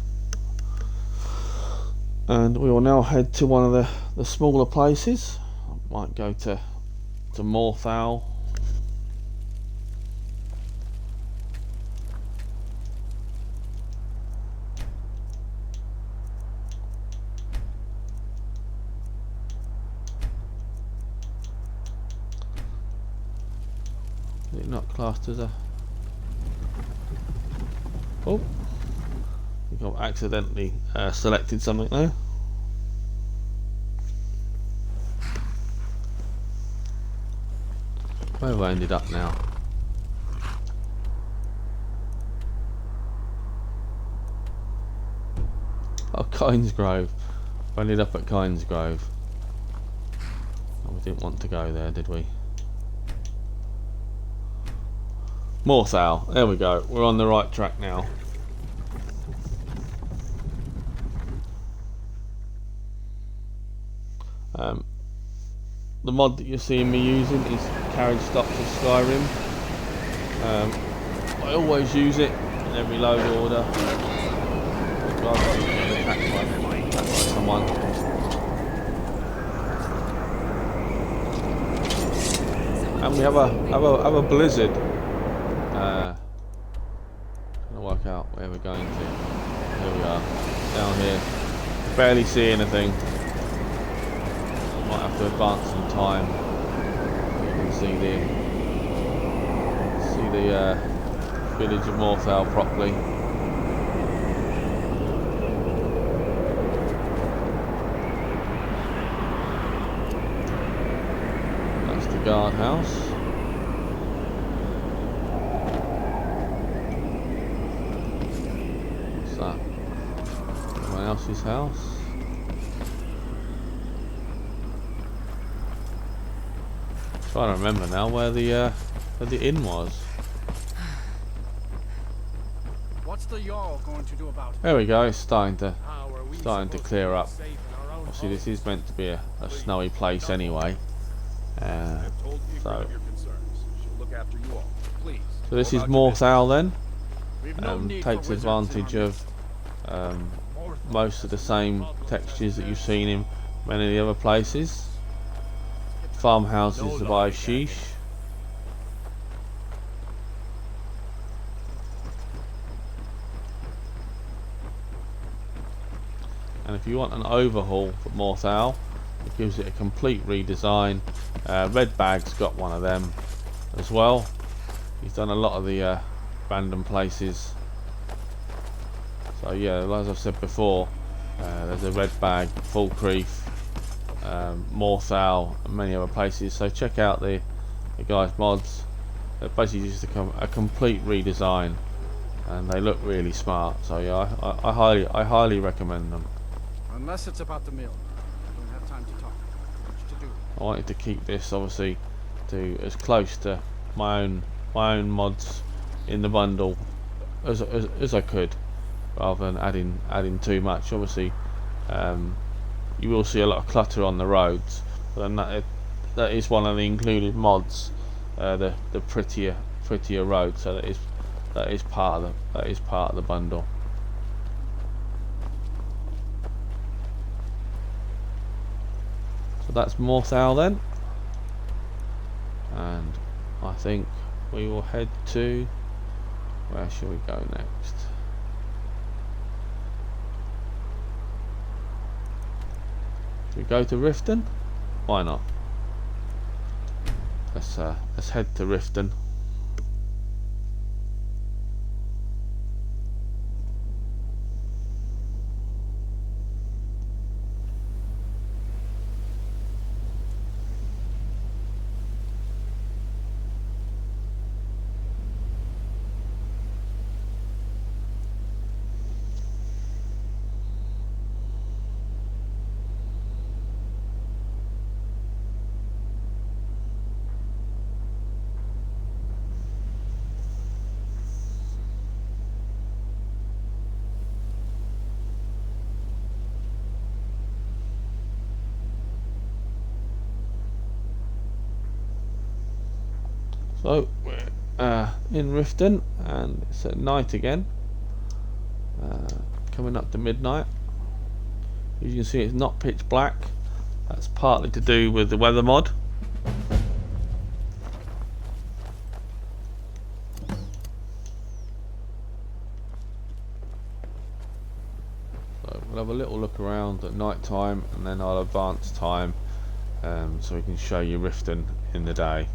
And we will now head to one of the smaller places. Might go to Morthal. Is it not classed as a... Oh, I think I've accidentally selected something there. Where have I ended up now? Oh, Kynesgrove. I ended up at Kynesgrove. Oh, we didn't want to go there, did we? Morthal. There we go. We're on the right track now. The mod that you're seeing me using is Carriage Stops of Skyrim. I always use it in every load order. God, I'm getting attacked by someone. And we have a blizzard. Trying to work out where we're going to. Here we are, down here. Barely see anything. Might have to advance some time. You can see the village of Morthal properly. That's the guardhouse. What's that? Someone else's house. Trying to remember now where the inn was. What's the Jarl going to do about it? There we go. It's starting to clear up. Obviously, this is meant to be a snowy place anyway. So this is Morthal then. Takes advantage of most of the same textures that you've seen in many of the other places. Farmhouses by Sheesh. And if you want an overhaul for Morthal, it gives it a complete redesign. Red Bag's got one of them as well. He's done a lot of the random places. So yeah, as I've said before, there's a Red Bag, Falkreath, Morthal and many other places, so check out the guys' mods. They're basically just a complete redesign and they look really smart. So yeah, I highly recommend them. Unless it's about the mill. I don't have time to talk. Much to do. I wanted to keep this obviously to as close to my own mods in the bundle as I could, rather than adding too much. Obviously, you will see a lot of clutter on the roads, but then that is one of the included mods, the prettier road. So that is part of the bundle. So that's Morthal then, and I think we will head to, where shall we go next? We go to Riften? Why not? Let's head to Riften. So we're in Riften, and it's at night again, coming up to midnight. As you can see, it's not pitch black. That's partly to do with the weather mod. So we'll have a little look around at night time, and then I'll advance time, so we can show you Riften in the day.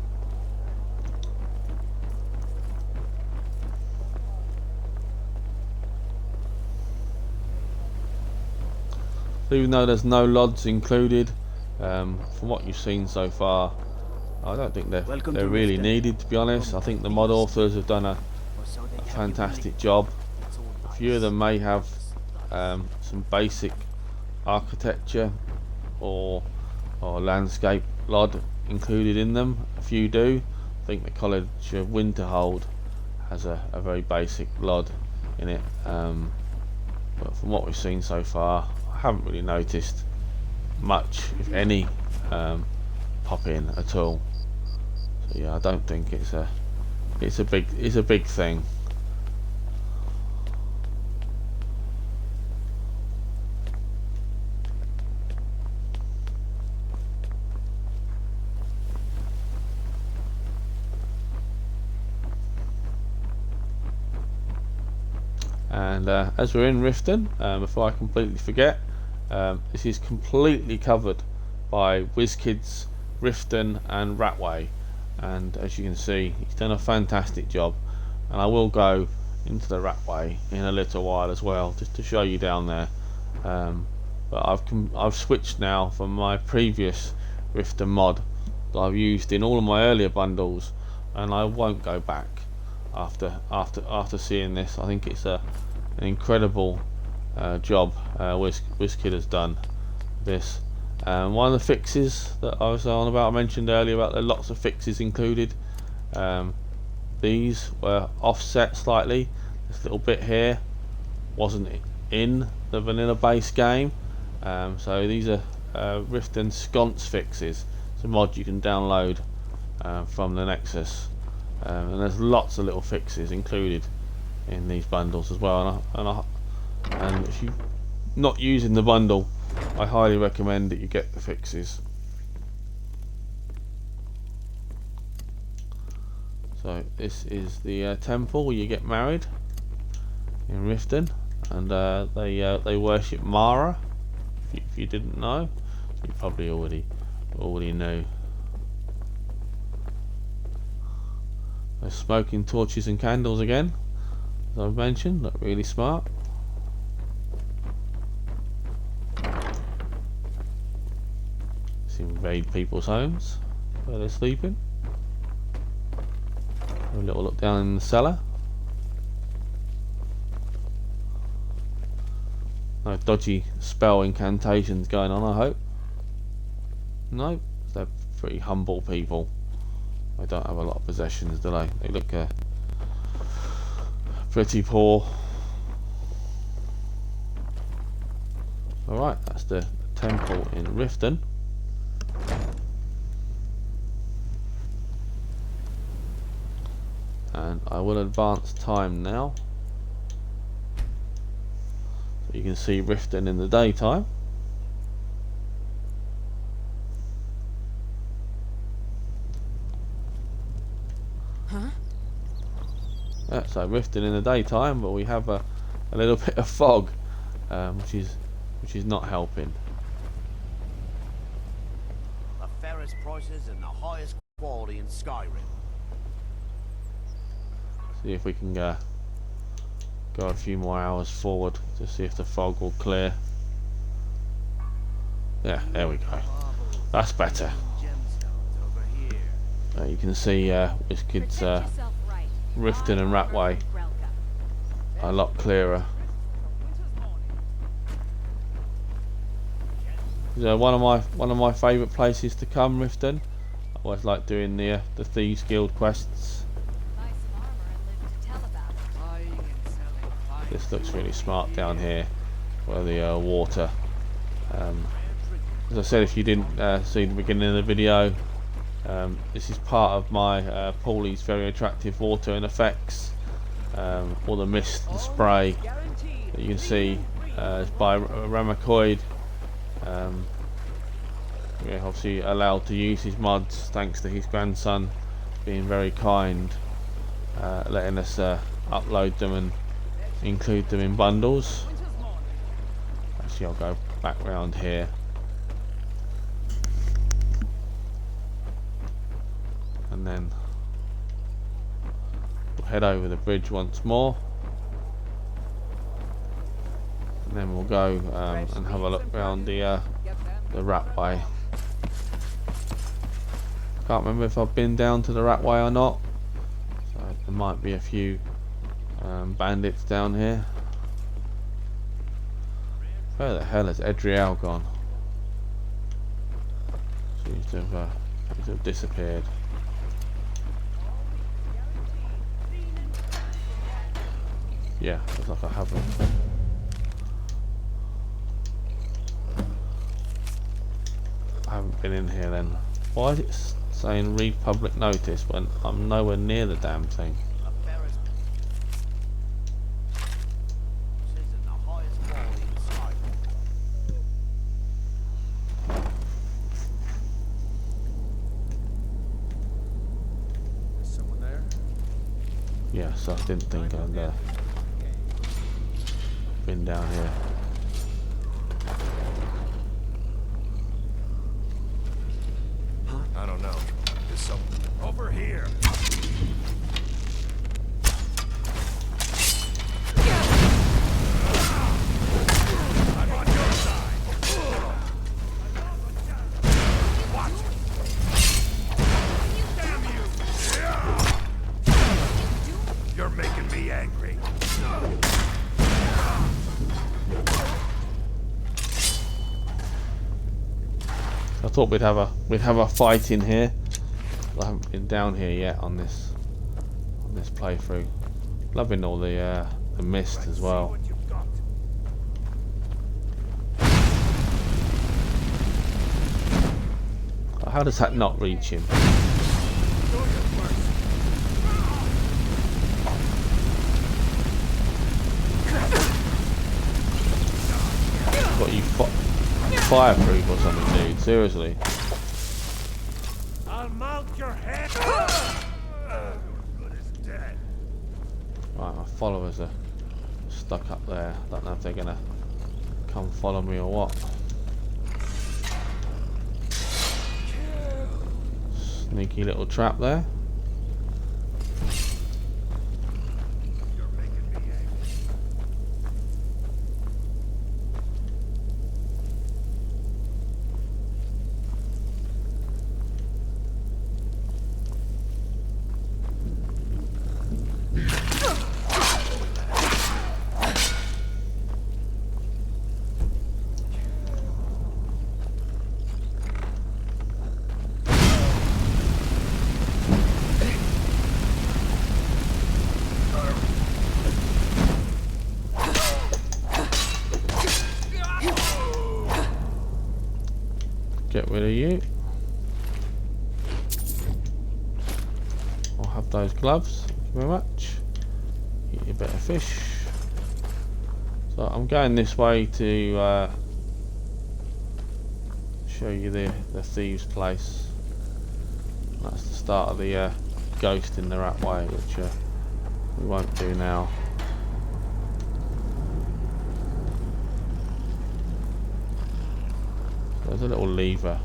So even though there's no LODs included, from what you've seen so far, I don't think they're really needed, to be honest. I think the mod authors have done a fantastic job. A few of them may have some basic architecture or landscape LOD included in them. A few do. I think the College of Winterhold has a very basic LOD in it, but from what we've seen so far, I haven't really noticed much, if any, pop in at all. So yeah, I don't think it's a big thing. And as we're in Riften, before I completely forget, this is completely covered by WizKids, Riften and Ratway, and as you can see, he's done a fantastic job. And I will go into the Ratway in a little while as well, just to show you down there. But I've switched now from my previous Riften mod that I've used in all of my earlier bundles, and I won't go back after seeing this. I think it's an incredible job WizKid has done this. One of the fixes that I was on about, I mentioned earlier about there are lots of fixes included. These were offset slightly. This little bit here wasn't in the vanilla base game, so these are Riften sconce fixes. It's a mod you can download from the Nexus, and there's lots of little fixes included in these bundles as well. And if you're not using the bundle, I highly recommend that you get the fixes. So this is the temple where you get married in Riften, and they worship Mara. If you didn't know, you probably already knew. There's smoking torches and candles again, as I've mentioned. Look really smart. Invade people's homes where they're sleeping. Have a little look down in the cellar. No dodgy spell incantations going on, I hope. No, they're pretty humble people. They don't have a lot of possessions, do they? They look pretty poor. Alright, that's the temple in Riften. And I will advance time now, so you can see Riften in the daytime. Huh? Yeah, so Riften in the daytime, but we have a little bit of fog, which is not helping. The fairest prices and the highest quality in Skyrim. See if we can go a few more hours forward to see if the fog will clear. Yeah, there we go. That's better. You can see this kid's Riften and Ratway a lot clearer. So one of my favourite places to come, Riften. I always like doing the Thieves Guild quests. This looks really smart down here, where the water. As I said, if you didn't see the beginning of the video, this is part of my Paulys very attractive water and effects. All the mist, the spray that you can see is by Ramacoid. We're obviously allowed to use his mods thanks to his grandson being very kind, letting us upload them and include them in bundles. Actually, I'll go back round here. And then we'll head over the bridge once more. And then we'll go and have a look around the Ratway. Can't remember if I've been down to the Ratway or not. So there might be a few bandits down here. Where the hell has Edriel gone? Seems to have disappeared. Yeah, looks like I haven't. I haven't been in here then. Why is it saying read public notice when I'm nowhere near the damn thing? Someone there? Yes, I didn't think I'd been down here. I don't know. There's something over here. I'm on your side. Watch it. Damn you! You're making me angry. I thought we'd have a fight in here. I haven't been down here yet on this playthrough. Loving all the mist as well. How does that not reach him? What, you fireproof or something, dude? Seriously. I'll mount your head. Good as dead. Right, my followers are stuck up there. I don't know if they're gonna come follow me or what. Sneaky little trap there. get rid of you. I'll have those gloves. Thank you very much. Eat a bit of fish. So I'm going this way to show you the thieves' place. That's the start of the ghost in the Ratway, which we won't do now. There's a little lever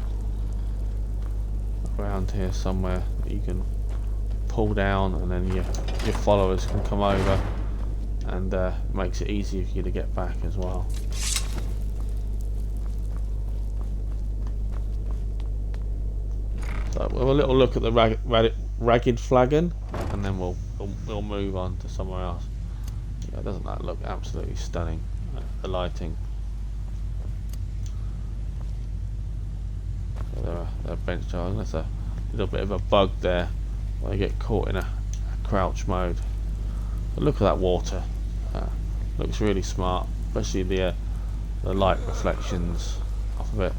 around here somewhere that you can pull down, and then your followers can come over, and makes it easier for you to get back as well. So we'll have a little look at the ragged flagon, and then we'll move on to somewhere else. Yeah, doesn't that look absolutely stunning? The lighting. So they're bench tiles. That's a little bit of a bug there. They get caught in a crouch mode. But look at that water. Looks really smart, especially the light reflections off of it.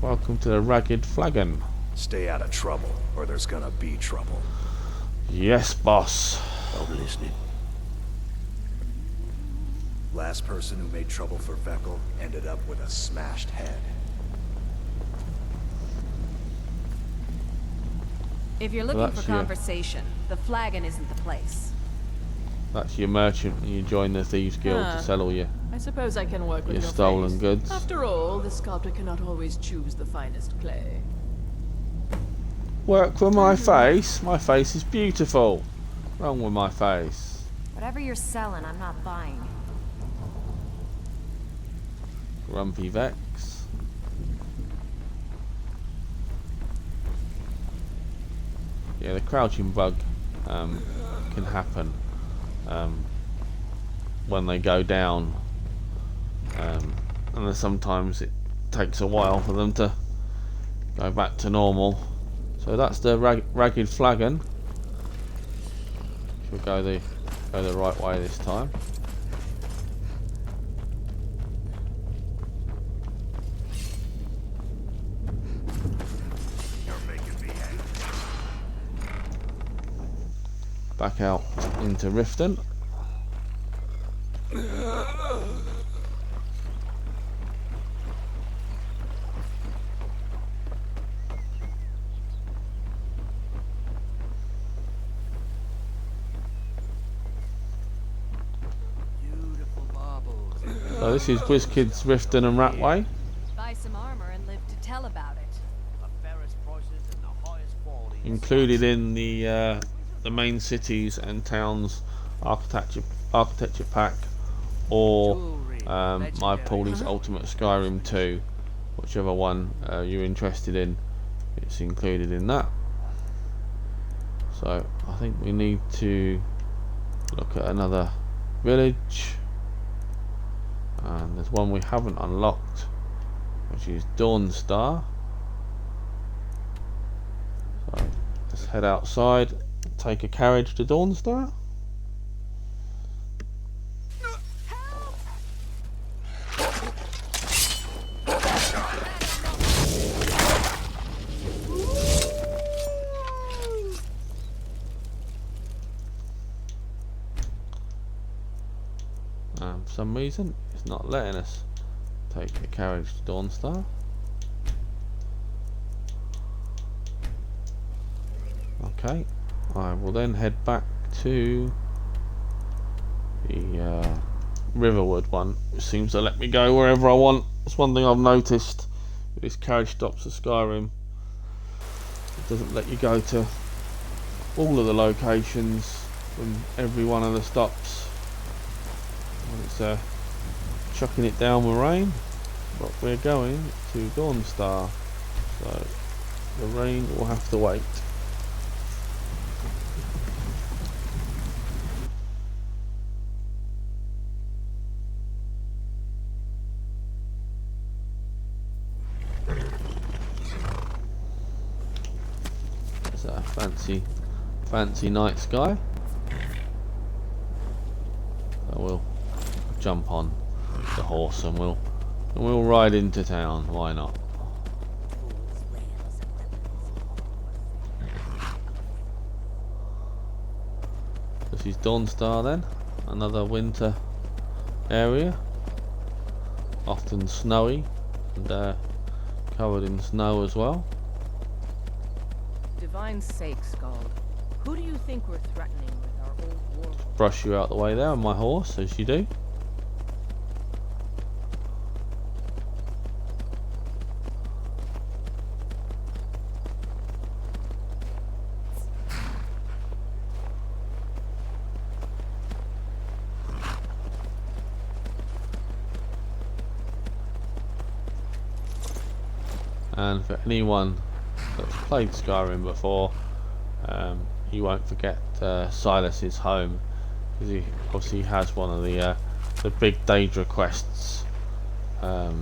Welcome to the ragged flagon. Stay out of trouble, or there's gonna be trouble. Yes, boss. I'm listening. Last person who made trouble for Veckel ended up with a smashed head. If you're looking for conversation, the flagon isn't the place. That's your merchant when you join the Thieves Guild to sell all your I suppose I can work with your stolen face. goods. After all, the sculptor cannot always choose the finest clay. Work for my face? My face is beautiful. Wrong with my face? Whatever you're selling, I'm not buying. Grumpy Vex. Yeah, the crouching bug can happen when they go down, and then sometimes it takes a while for them to go back to normal. So that's the ragged flagon. Should go the right way this time. Back out into Riften. So this is WizKids Riften and Ratway. Buy some armor and live to tell about it. Included in the main cities and towns architecture pack, or my Paulys Ultimate Skyrim 2, whichever one you're interested in, it's included in that. So I think we need to look at another village, and there's one we haven't unlocked, which is Dawnstar. So let's head outside, take a carriage to Dawnstar. For some reason it's not letting us take a carriage to Dawnstar. Okay, I will then head back to the Riverwood one, which seems to let me go wherever I want. It's one thing I've noticed with this carriage stops of Skyrim. It doesn't let you go to all of the locations from every one of the stops. It's chucking it down with rain, but we're going to Dawnstar, so the rain will have to wait. It's a fancy night sky. So we'll jump on the horse and we'll And we'll ride into town, why not? This is Dawnstar then, another winter area, often snowy and covered in snow as well. Divine's sake, Scald. Who do you think we're threatening with our old war? Brush you out the way there on my horse, as you do. And for anyone that's played Skyrim before, you won't forget Silas's home, because he obviously has one of the big Daedra quests to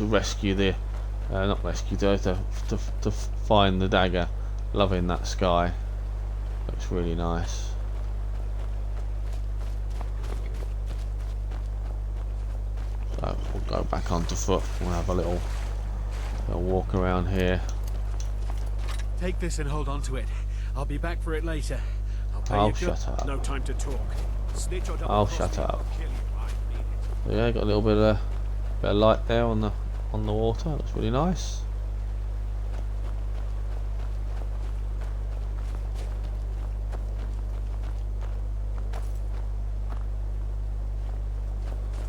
rescue the not rescue, to find the dagger. Loving that sky, looks really nice. So we'll go back onto foot. We'll have a little walk around here. Take this and hold on to it. I'll be back for it later. I'll shut up. No time to talk. Snitch or double I'll cross shut me, up. I'll kill you. I need it. So yeah, got a little bit of light there on the water. Looks really nice.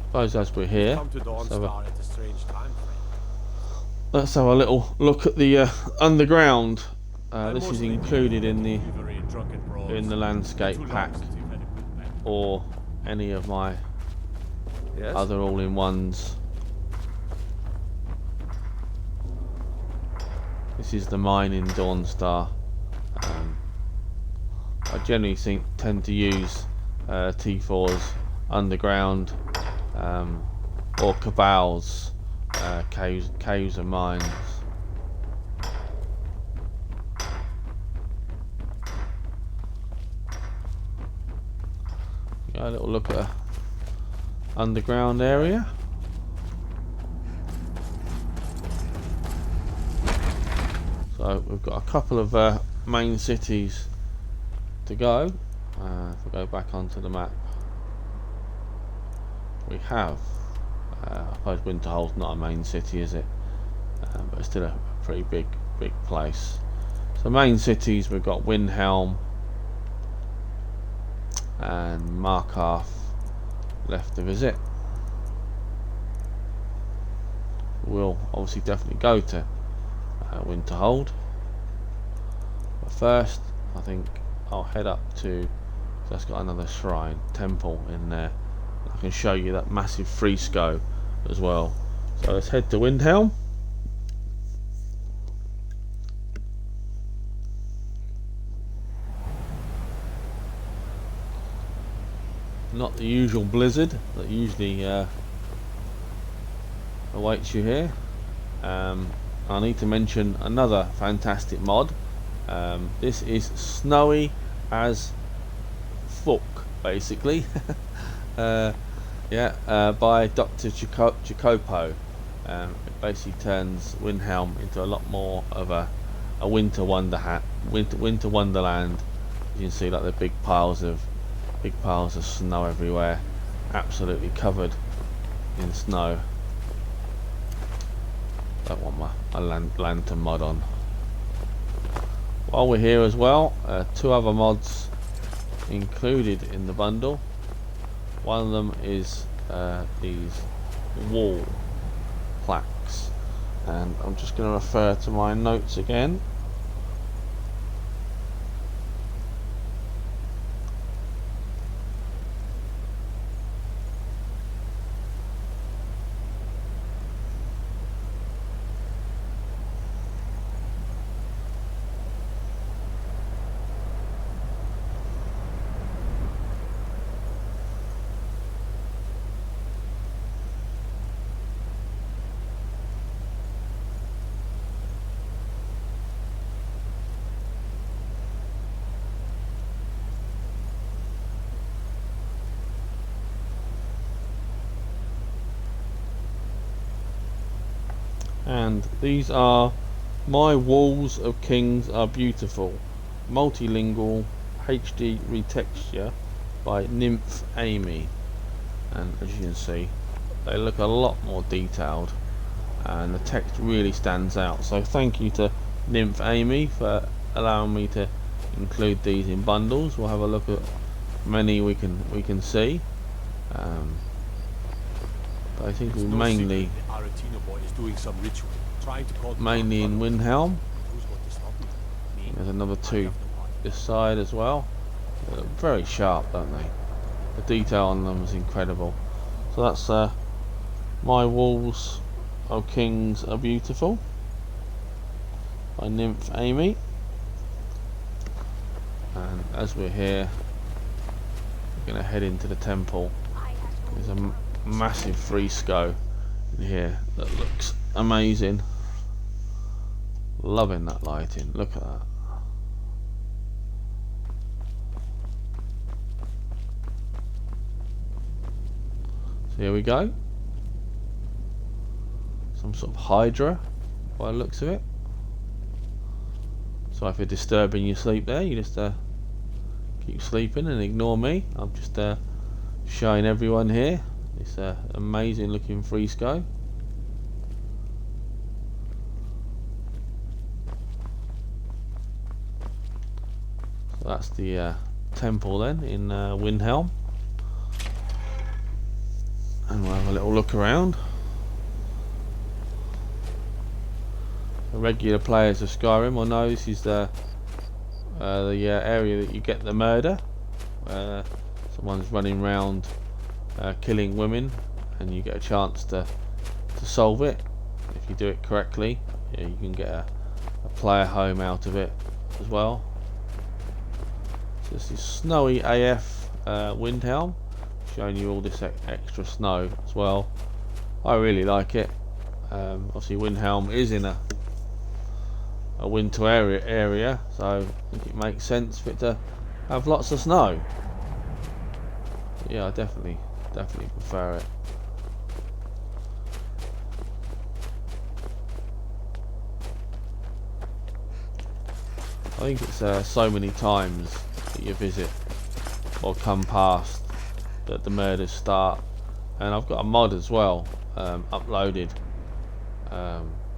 Suppose as we're here, Come to Dawnstar at a strange time. let's have a little look at the underground. This is included in the landscape pack, or any of my other all-in-ones. This is the mine in Dawnstar. I generally tend to use T4's underground or Cabal's caves and mines. A little look at the underground area. So we've got a couple of main cities to go. If we go back onto the map, we have I suppose Winterhold's not a main city, is it? But it's still a pretty big place. So main cities, we've got Windhelm and Markarth left to visit. We'll obviously definitely go to Winterhold, but first I think I'll head up to, that's got another shrine temple in there. I can show you that massive fresco as well. So let's head to Windhelm. Not the usual blizzard that usually awaits you here. I need to mention another fantastic mod. This is snowy as fuck, basically. By Dr. Jacopo. It basically turns Windhelm into a lot more of a winter wonderland. You can see like the big piles of snow everywhere, absolutely covered in snow. Don't want my lantern mod on. While we're here as well, two other mods included in the bundle. One of them is these wall plaques, and I'm just going to refer to my notes again. And these are My Walls of Kings Are Beautiful, multilingual HD retexture by Nymph Amy. And as you can see, they look a lot more detailed and the text really stands out. So thank you to Nymph Amy for allowing me to include these in bundles. We'll have a look at many we can see. But I think we mainly in Windhelm. There's another two this side as well. They're very sharp, don't they? The detail on them is incredible. So that's My Walls of Kings Are Beautiful by Nymph Amy. And as we're here, we're going to head into the temple. There's a massive fresco in here that looks amazing. Loving that lighting, look at that. So here we go. Some sort of hydra by the looks of it. So if you're disturbing your sleep there, you just keep sleeping and ignore me. I'm just showing everyone here this amazing looking fresco. So that's the temple then in Windhelm. And we'll have a little look around. The regular players of Skyrim will know this is the area that you get the murder. Someone's running around killing women, and you get a chance to solve it. If you do it correctly, you can get a player home out of it as well. So this is snowy AF Windhelm, showing you all this extra snow as well. I really like it. Obviously Windhelm is in a winter area, so I think it makes sense for it to have lots of snow. Yeah, I definitely prefer it. I think it's so many times that you visit or come past that the murders start. And I've got a mod as well uploaded,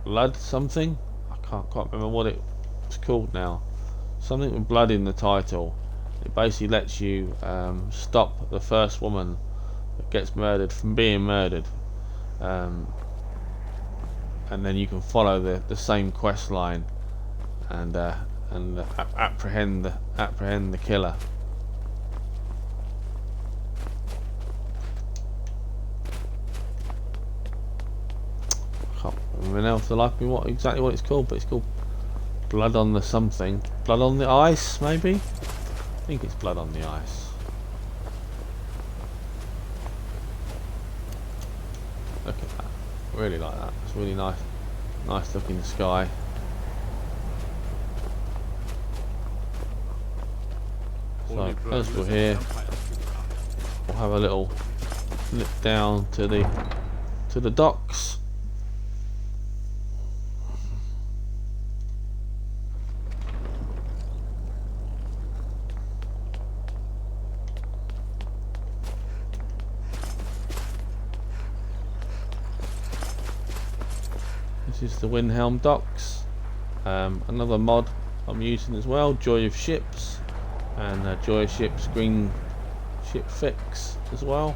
blood something, I can't remember what it's called now, something with blood in the title. It basically lets you stop the first woman that gets murdered from being murdered, and then you can follow the same quest line and apprehend the killer. I can't remember now for the life of me exactly what it's called, but it's called Blood on the something. Blood on the Ice, maybe? I think it's Blood on the Ice. Look at that. Really like that. It's really nice looking sky. So as we're here, we'll have a little look down to the docks. This is the Windhelm docks. Another mod I'm using as well, Joy of Ships, and Joy of Ships green ship fix as well.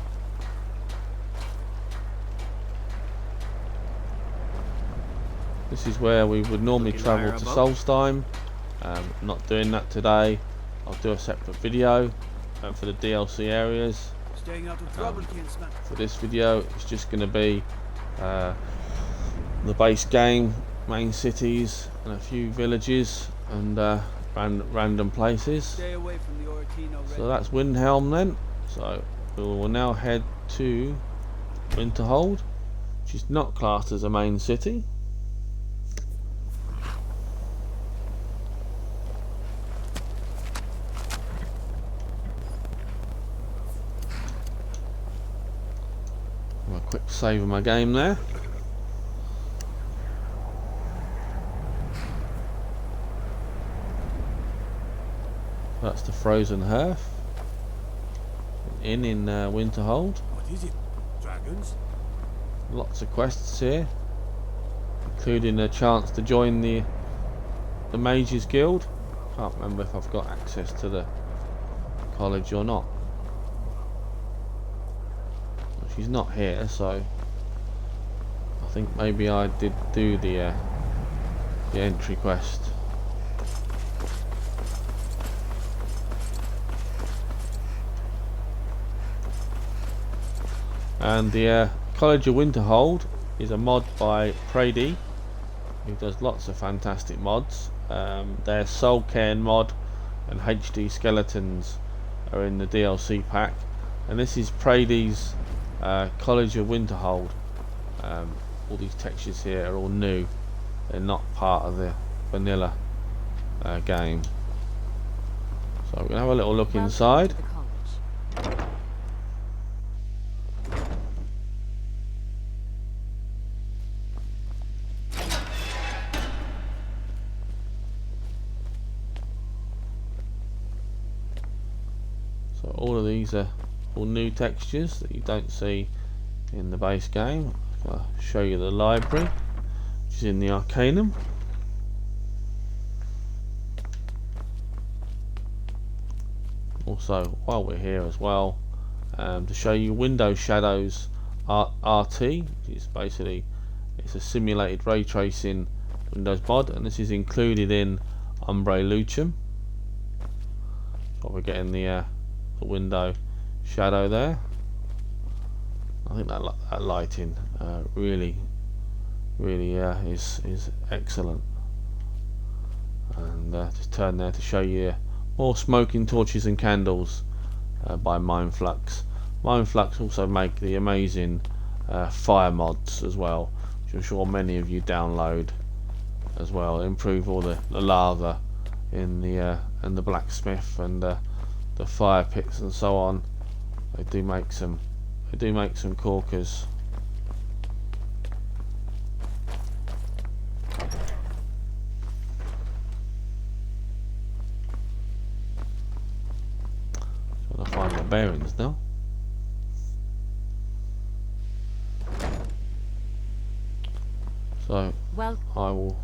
This is where we would normally travel to Solstheim. Not doing that today. I'll do a separate video for the DLC areas. Staying out of trouble, kinsman. For this video, it's just going to be the base game, main cities, and a few villages and random places. Stay away from the Oratino. So that's Windhelm then. So we will now head to Winterhold, which is not classed as a main city. A quick save of my game there. That's the Frozen Hearth. In Winterhold. What is it? Dragons? Lots of quests here, including a chance to join the Mages Guild. Can't remember if I've got access to the college or not. Well, she's not here, so I think maybe I did do the entry quest. And the College of Winterhold is a mod by Prady, who does lots of fantastic mods. Their Soul Cairn mod and HD Skeletons are in the DLC pack, and this is Prady's College of Winterhold. All these textures here are all new, they're not part of the vanilla game. So we're going to have a little look inside. So all of these are all new textures that you don't see in the base game. I'll show you the library, which is in the Arcanum. Also, while we're here as well, to show you Windows Shadows RT, which is basically, it's a simulated ray tracing Windows mod, and this is included in Umbrae Lucem. So we're getting the window shadow there. I think that lighting really is excellent. And just turn there to show you more smoking torches and candles by Mindflux. Mindflux also make the amazing fire mods as well, which I'm sure many of you download as well. Improve all the lava in the blacksmith and the fire pits and so on. They do make some corkers. Trying to find the bearings now. So I will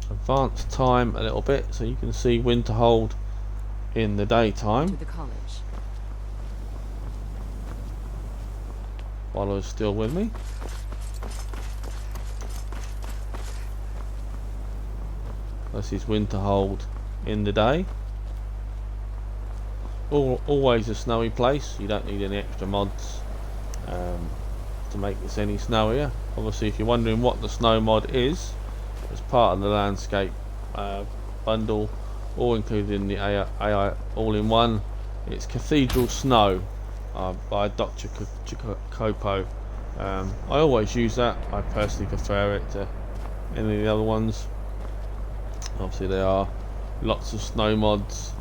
advance time a little bit so you can see Winterhold in the daytime. To the college. Followers still with me. This is Winterhold in the day. Always a snowy place. You don't need any extra mods to make this any snowier. Obviously, if you're wondering what the snow mod is, it's part of the landscape bundle, all included in the AI all-in-one. It's Cathedral Snow by Dr. Copo. I always use that. I personally prefer it to any of the other ones. Obviously there are lots of snow mods,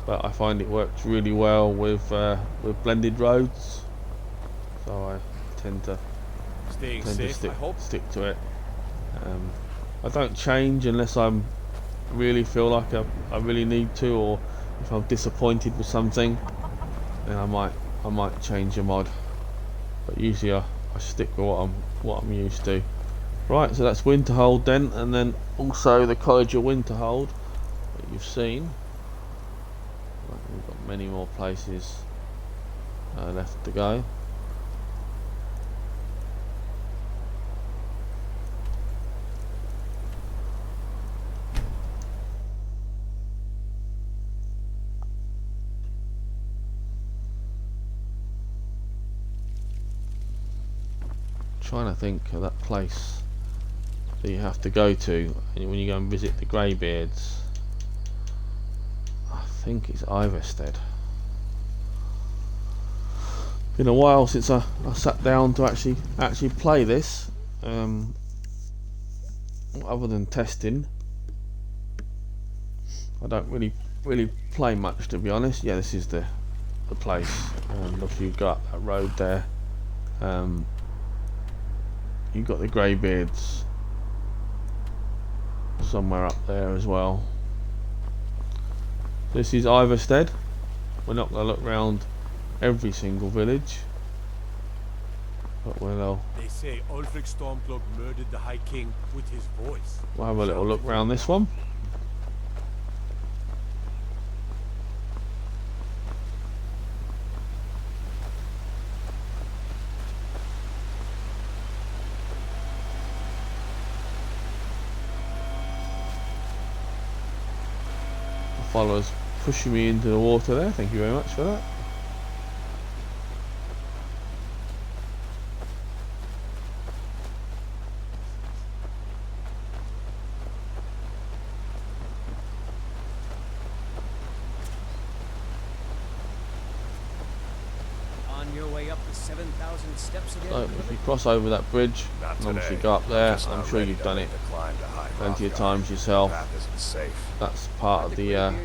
but I find it works really well with blended roads, so I tend to stick to it. I don't change unless I'm really feel like I really need to, or if I'm disappointed with something, then I might change a mod, but usually I stick with what I'm used to. Right, so that's Winterhold then, and then also the College of Winterhold that you've seen. Right, we've got many more places left to go. Trying to think of that place that you have to go to when you go and visit the Greybeards. I think it's Iverstead. Been a while since I sat down to actually play this, other than testing. I don't really play much, to be honest. Yeah, this is the place, and look, you've got that road there. You've got the Greybeards somewhere up there as well. This is Iverstead. We're not going to look round every single village, but we'll They say Ulfric Stormcloak murdered the High King with his voice. have a little look round this one. Followers pushing me into the water there, thank you very much for that. On your way up the 7,000 steps again? So if you cross over that bridge and obviously go up there, I'm sure you've done it plenty of times yourself. That's part of the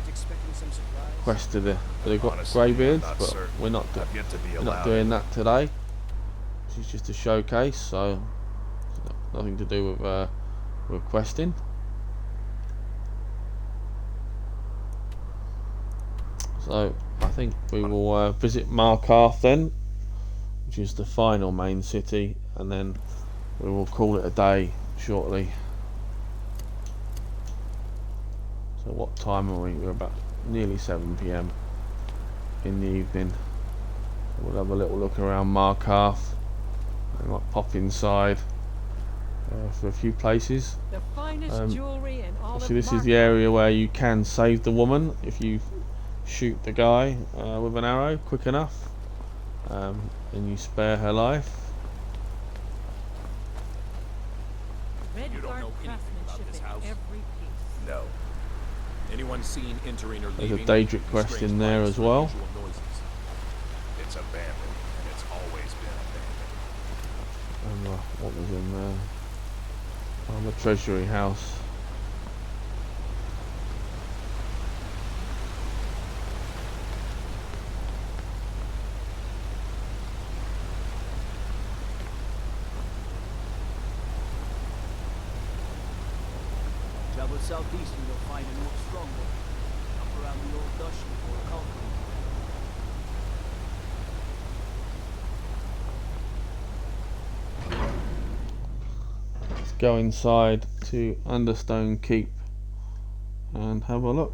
quest of the greybeards, but we're not doing that today. This is just a showcase, so nothing to do with questing. So I think we will visit Markarth then, which is the final main city, and then we will call it a day shortly. So what time are we? We're about nearly 7 PM in the evening. So we'll have a little look around Markarth. I might pop inside for a few places. The finest jewelry in all So of this is the area where you can save the woman if you shoot the guy with an arrow quick enough, and you spare her life. Red Guard craftsmanship in every piece. No. Anyone seen entering or leaving? There's a Daedric quest in there as well. It's abandoned, and it's always been abandoned. And what was in there? Oh, the treasury house. Travel southeast and you'll find an old stronghold. Up around the old Dutch before Falkreath. Let's go inside to Understone Keep and have a look.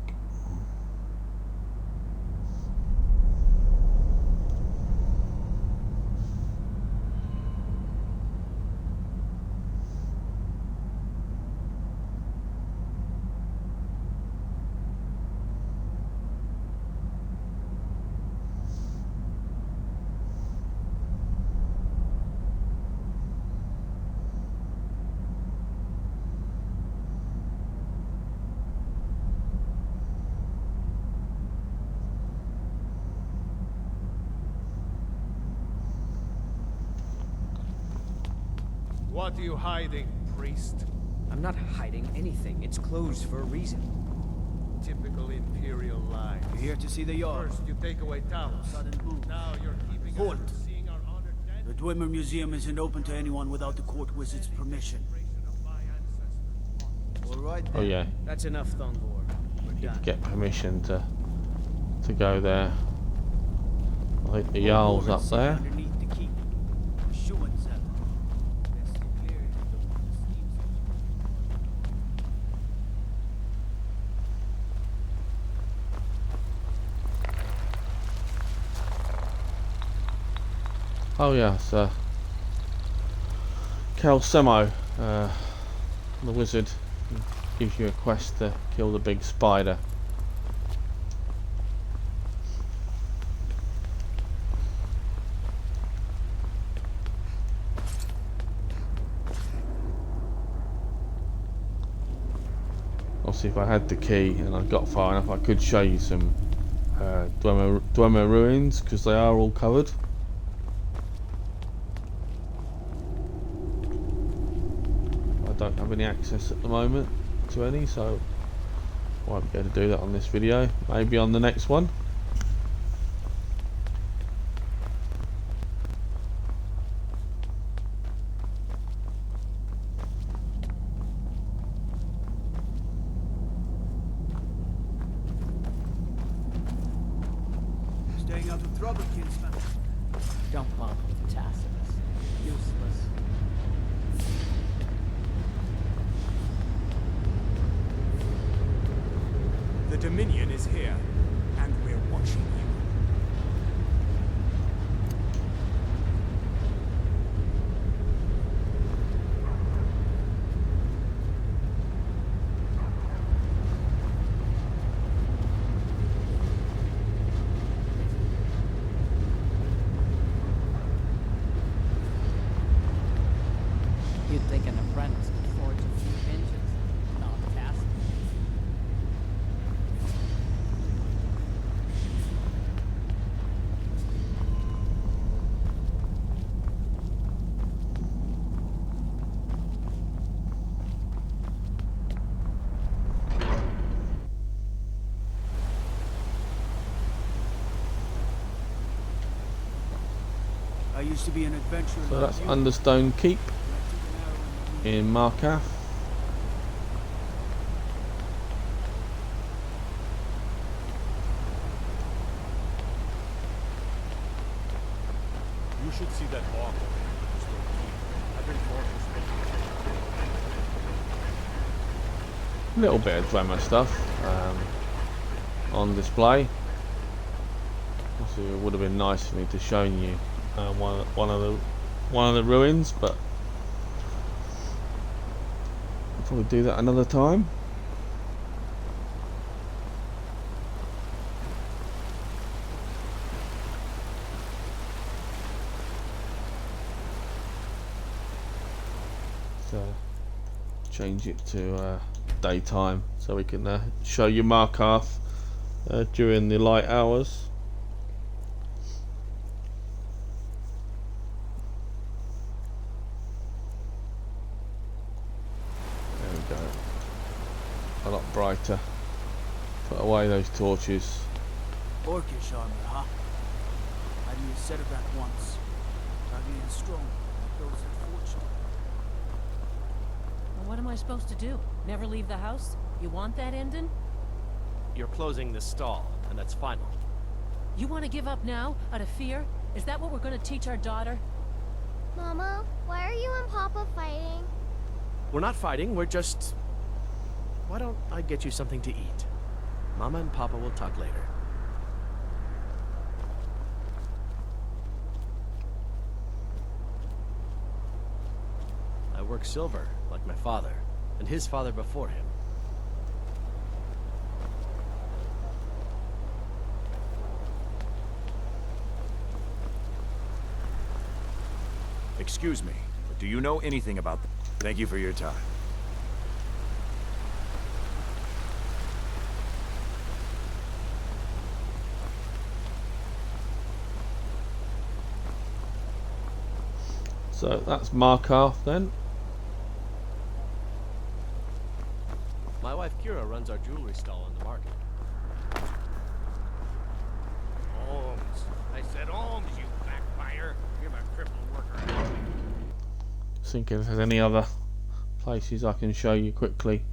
What are you hiding, priest? I'm not hiding anything. It's closed for a reason. Typical Imperial lies. You're here to see the yard. First, you take away towns. Sudden move. Now you're keeping us Halt. from seeing our honored dead. The Dwemer Museum isn't open to anyone without the court wizard's permission. All right. Oh yeah, That's enough, Thungor. We're done. get permission to go there. I think the Jarl's up there. Underneath the keep. Schuman's up. Best to clear it. Don't want the steam. Oh yeah, so Kel Semo, the wizard, gives you a quest to kill the big spider. Obviously, if I had the key and I got far enough, I could show you some Dwemer ruins, because they are all covered. I don't have any access at the moment to any, so I won't be able to do that on this video. Maybe on the next one. Staying out of trouble, kinsman. Don't bother with Tacitus. Useless. The Dominion is here, and we're watching you. You'd think an apprentice could forge a few hinges. Not Tacitus. I used to be an adventurer. So like that's you. Understone Keep in Markarth. You should see that hawk over there. Just don't keep. I've been A little bit of drama stuff on display. Obviously, it would have been nice for me to show you one of the ruins, but I'll probably do that another time. So change it to daytime so we can show you Markarth during the light hours. There we go. A lot brighter. Put away those torches. Orcish armor, huh? I knew a set of that once. Ugly and strong, like those unfortunate. Well, what am I supposed to do? Never leave the house? You want that ending? You're closing this stall, and that's final. You want to give up now, out of fear? Is that what we're going to teach our daughter? Mama, why are you and Papa fighting? We're not fighting, we're just... Why don't I get you something to eat? Mama and Papa will talk later. I work silver, like my father, and his father before him. Excuse me, but do you know anything about them? Thank you for your time. So that's Markarth then. My wife Kira runs our jewelry stall in the market. Alms. I said alms, you backfire. Give a crippled worker. Thinking if there's any other places I can show you quickly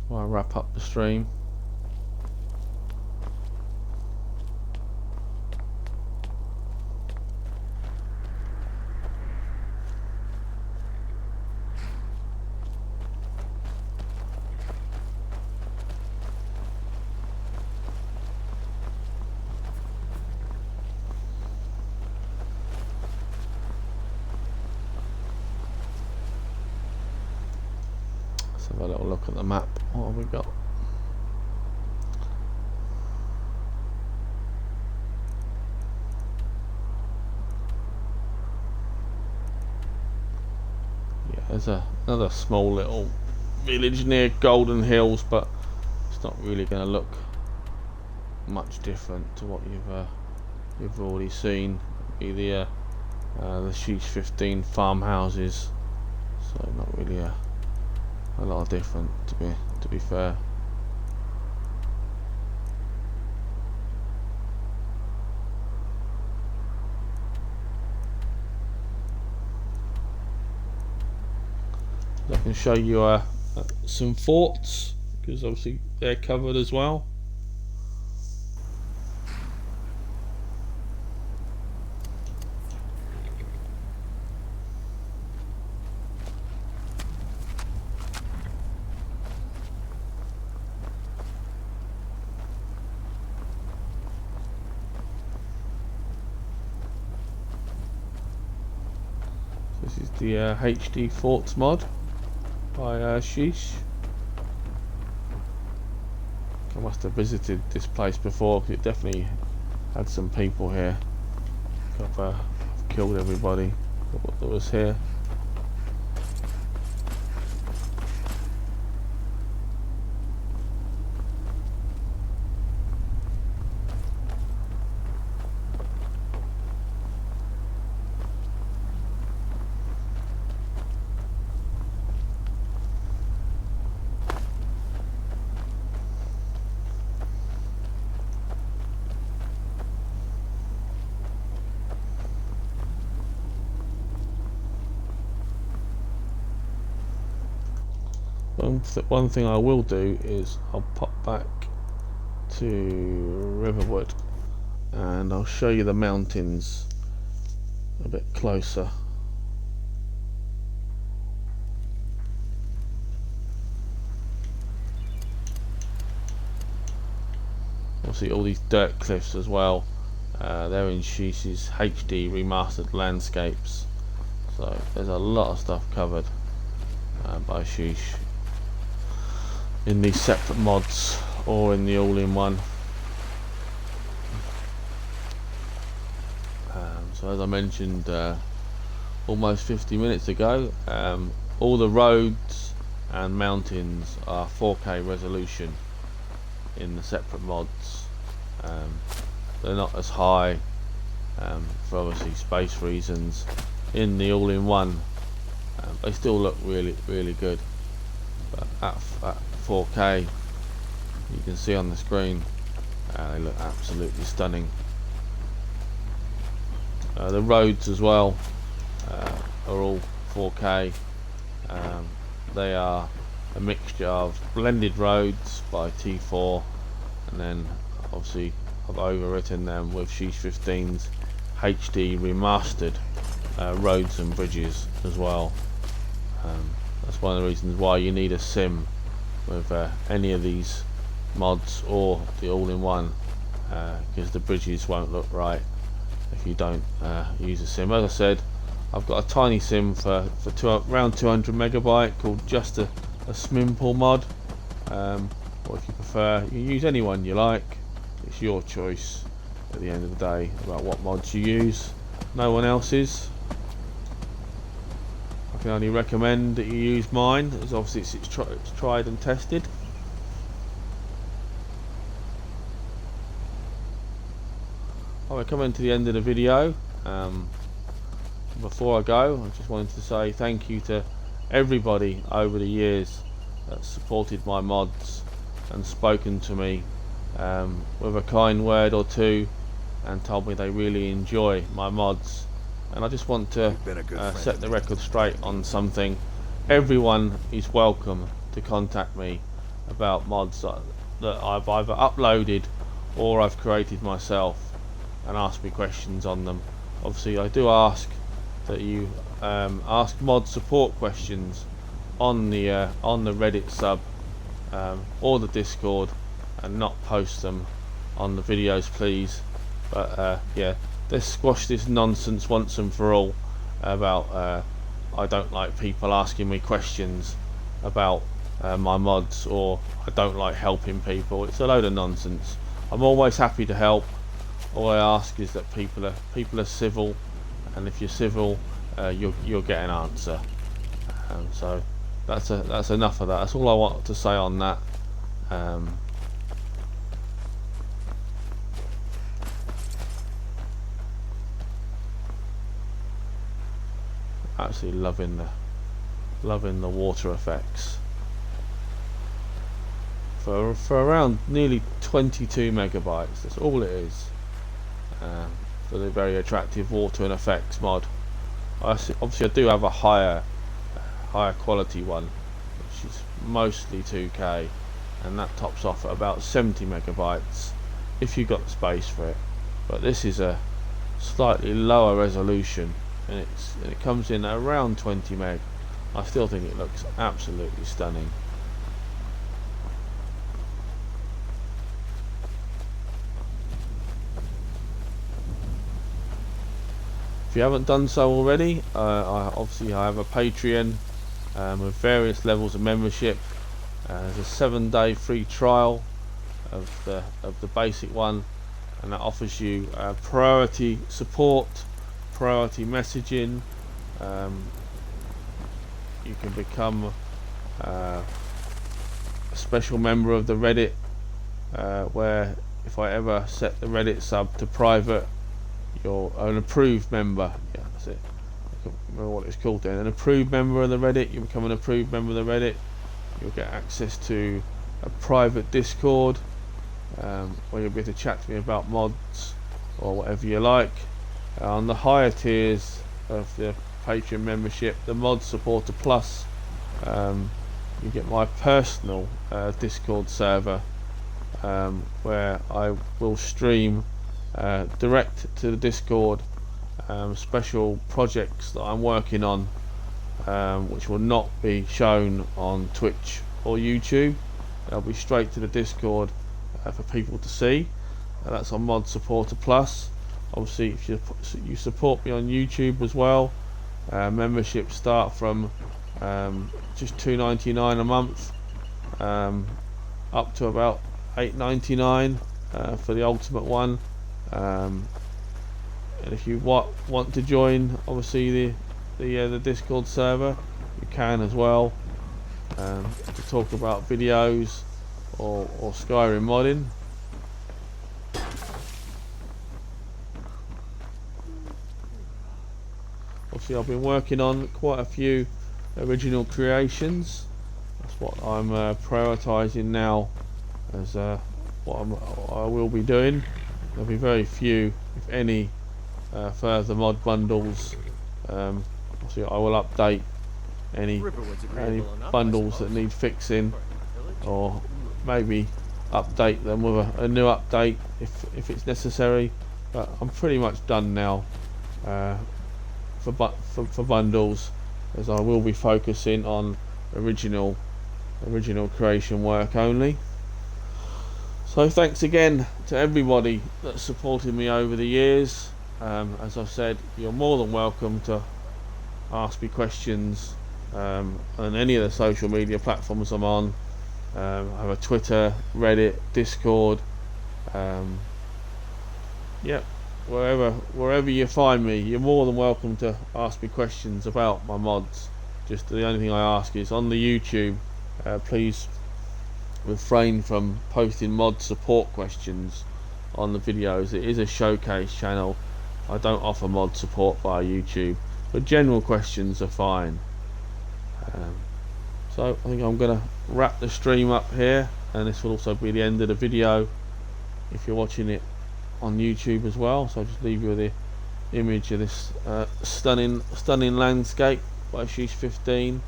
before I wrap up the stream. Let's have a little look at the map. What have we got? Yeah, there's another small little village near Golden Hills, but it's not really going to look much different to what you've already seen. The Sheesh 15 farmhouses, so not really a lot different to be fair. I can show you some forts, because obviously they're covered as well. the HD Forts mod by Sheesh. I must have visited this place before because it definitely had some people here. I've killed everybody that was here. One thing I will do is I'll pop back to Riverwood and I'll show you the mountains a bit closer. Obviously all these dirt cliffs as well, they're in Sheesh's HD remastered landscapes, so there's a lot of stuff covered by Sheesh in these separate mods or in the all-in-one. So as I mentioned almost 50 minutes ago, all the roads and mountains are 4K resolution in the separate mods. They're not as high for obviously space reasons in the all-in-one. They still look really good, but at 4K you can see on the screen they look absolutely stunning. The roads as well are all 4K. They are a mixture of blended roads by T4, and then obviously I've overwritten them with Sheesh 15's HD remastered roads and bridges as well. That's one of the reasons why you need a sim with any of these mods or the all-in-one, because the bridges won't look right if you don't use a sim. As I said, I've got a tiny sim for around 200 megabyte called just a Smimple mod, or if you prefer, you can use any one you like. It's your choice at the end of the day about what mods you use, no one else's. I can only recommend that you use mine, as obviously it's tried and tested. We're coming to the end of the video. Before I go, I just wanted to say thank you to everybody over the years that's supported my mods and spoken to me with a kind word or two and told me they really enjoy my mods. And I just want to set the record straight on something. Everyone is welcome to contact me about mods that I've either uploaded or I've created myself, and ask me questions on them. Obviously I do ask that you ask mod support questions on the Reddit sub or the Discord, and not post them on the videos, please. But yeah, let's squash this nonsense once and for all about I don't like people asking me questions about my mods, or I don't like helping people. It's a load of nonsense. I'm always happy to help. All I ask is that people are civil, and if you're civil, you'll get an answer. So that's enough of that. That's all I want to say on that. Absolutely loving the water effects for around nearly 22 megabytes. That's all it is. For the very attractive water and effects mod. Obviously I do have a higher quality one, which is mostly 2K, and that tops off at about 70 megabytes if you've got the space for it. But this is a slightly lower resolution, and it comes in at around 20 meg. I still think it looks absolutely stunning. If If you haven't done so already, I have a Patreon with various levels of membership. There's a 7-day free trial of the basic one, and that offers you priority support, priority messaging. You can become a special member of the Reddit, where if I ever set the Reddit sub to private, you're an approved member. Yeah, that's it. I can't remember what it's called then. An approved member of the Reddit. You become an approved member of the Reddit. You'll get access to a private Discord, where you'll be able to chat to me about mods or whatever you like. On the higher tiers of the Patreon membership, the Mod Supporter Plus, you get my personal Discord server, where I will stream direct to the Discord special projects that I'm working on, which will not be shown on Twitch or YouTube. They'll be straight to the Discord for people to see. That's on Mod Supporter Plus. Obviously, if you support me on YouTube as well, memberships start from just $2.99 a month, up to about $8.99 for the ultimate one. And if you want to join, obviously the Discord server, you can as well, to talk about videos or Skyrim modding. Obviously, I've been working on quite a few original creations. That's what I'm prioritising now as what I will be doing. There'll be very few, if any, further mod bundles. Obviously, I will update any bundles that need fixing, or maybe update them with a new update if it's necessary. But I'm pretty much done now for bundles, as I will be focusing on original creation work only. So thanks again to everybody that's supported me over the years. As I've said, you're more than welcome to ask me questions on any of the social media platforms I'm on. I have a Twitter, Reddit, Discord, wherever you find me, you're more than welcome to ask me questions about my mods. Just the only thing I ask is, on the YouTube, please refrain from posting mod support questions on the videos. It is a showcase channel. I don't offer mod support via YouTube, but general questions are fine. So I think I'm going to wrap the stream up here, and this will also be the end of the video if you're watching it on YouTube as well. So I'll just leave you with the image of this stunning landscape by Sheesh 15,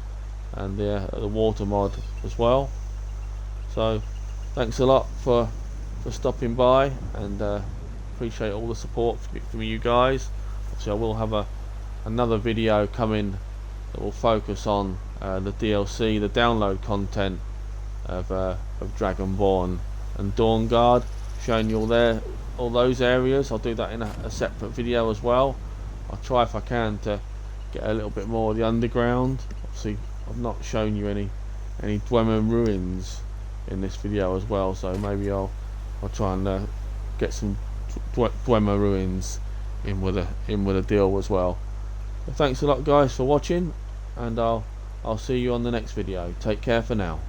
and the water mod as well. So thanks a lot for stopping by, and appreciate all the support from you guys. Obviously, I will have another video coming that will focus on the DLC, the download content of Dragonborn and Dawnguard, showing you all those areas. I'll do that in a separate video as well. I'll try, if I can, to get a little bit more of the underground. Obviously, I've not shown you any Dwemer ruins in this video as well, so maybe I'll try and get some Dwemer ruins in with a deal as well. So thanks a lot, guys, for watching, and I'll see you on the next video. Take care for now.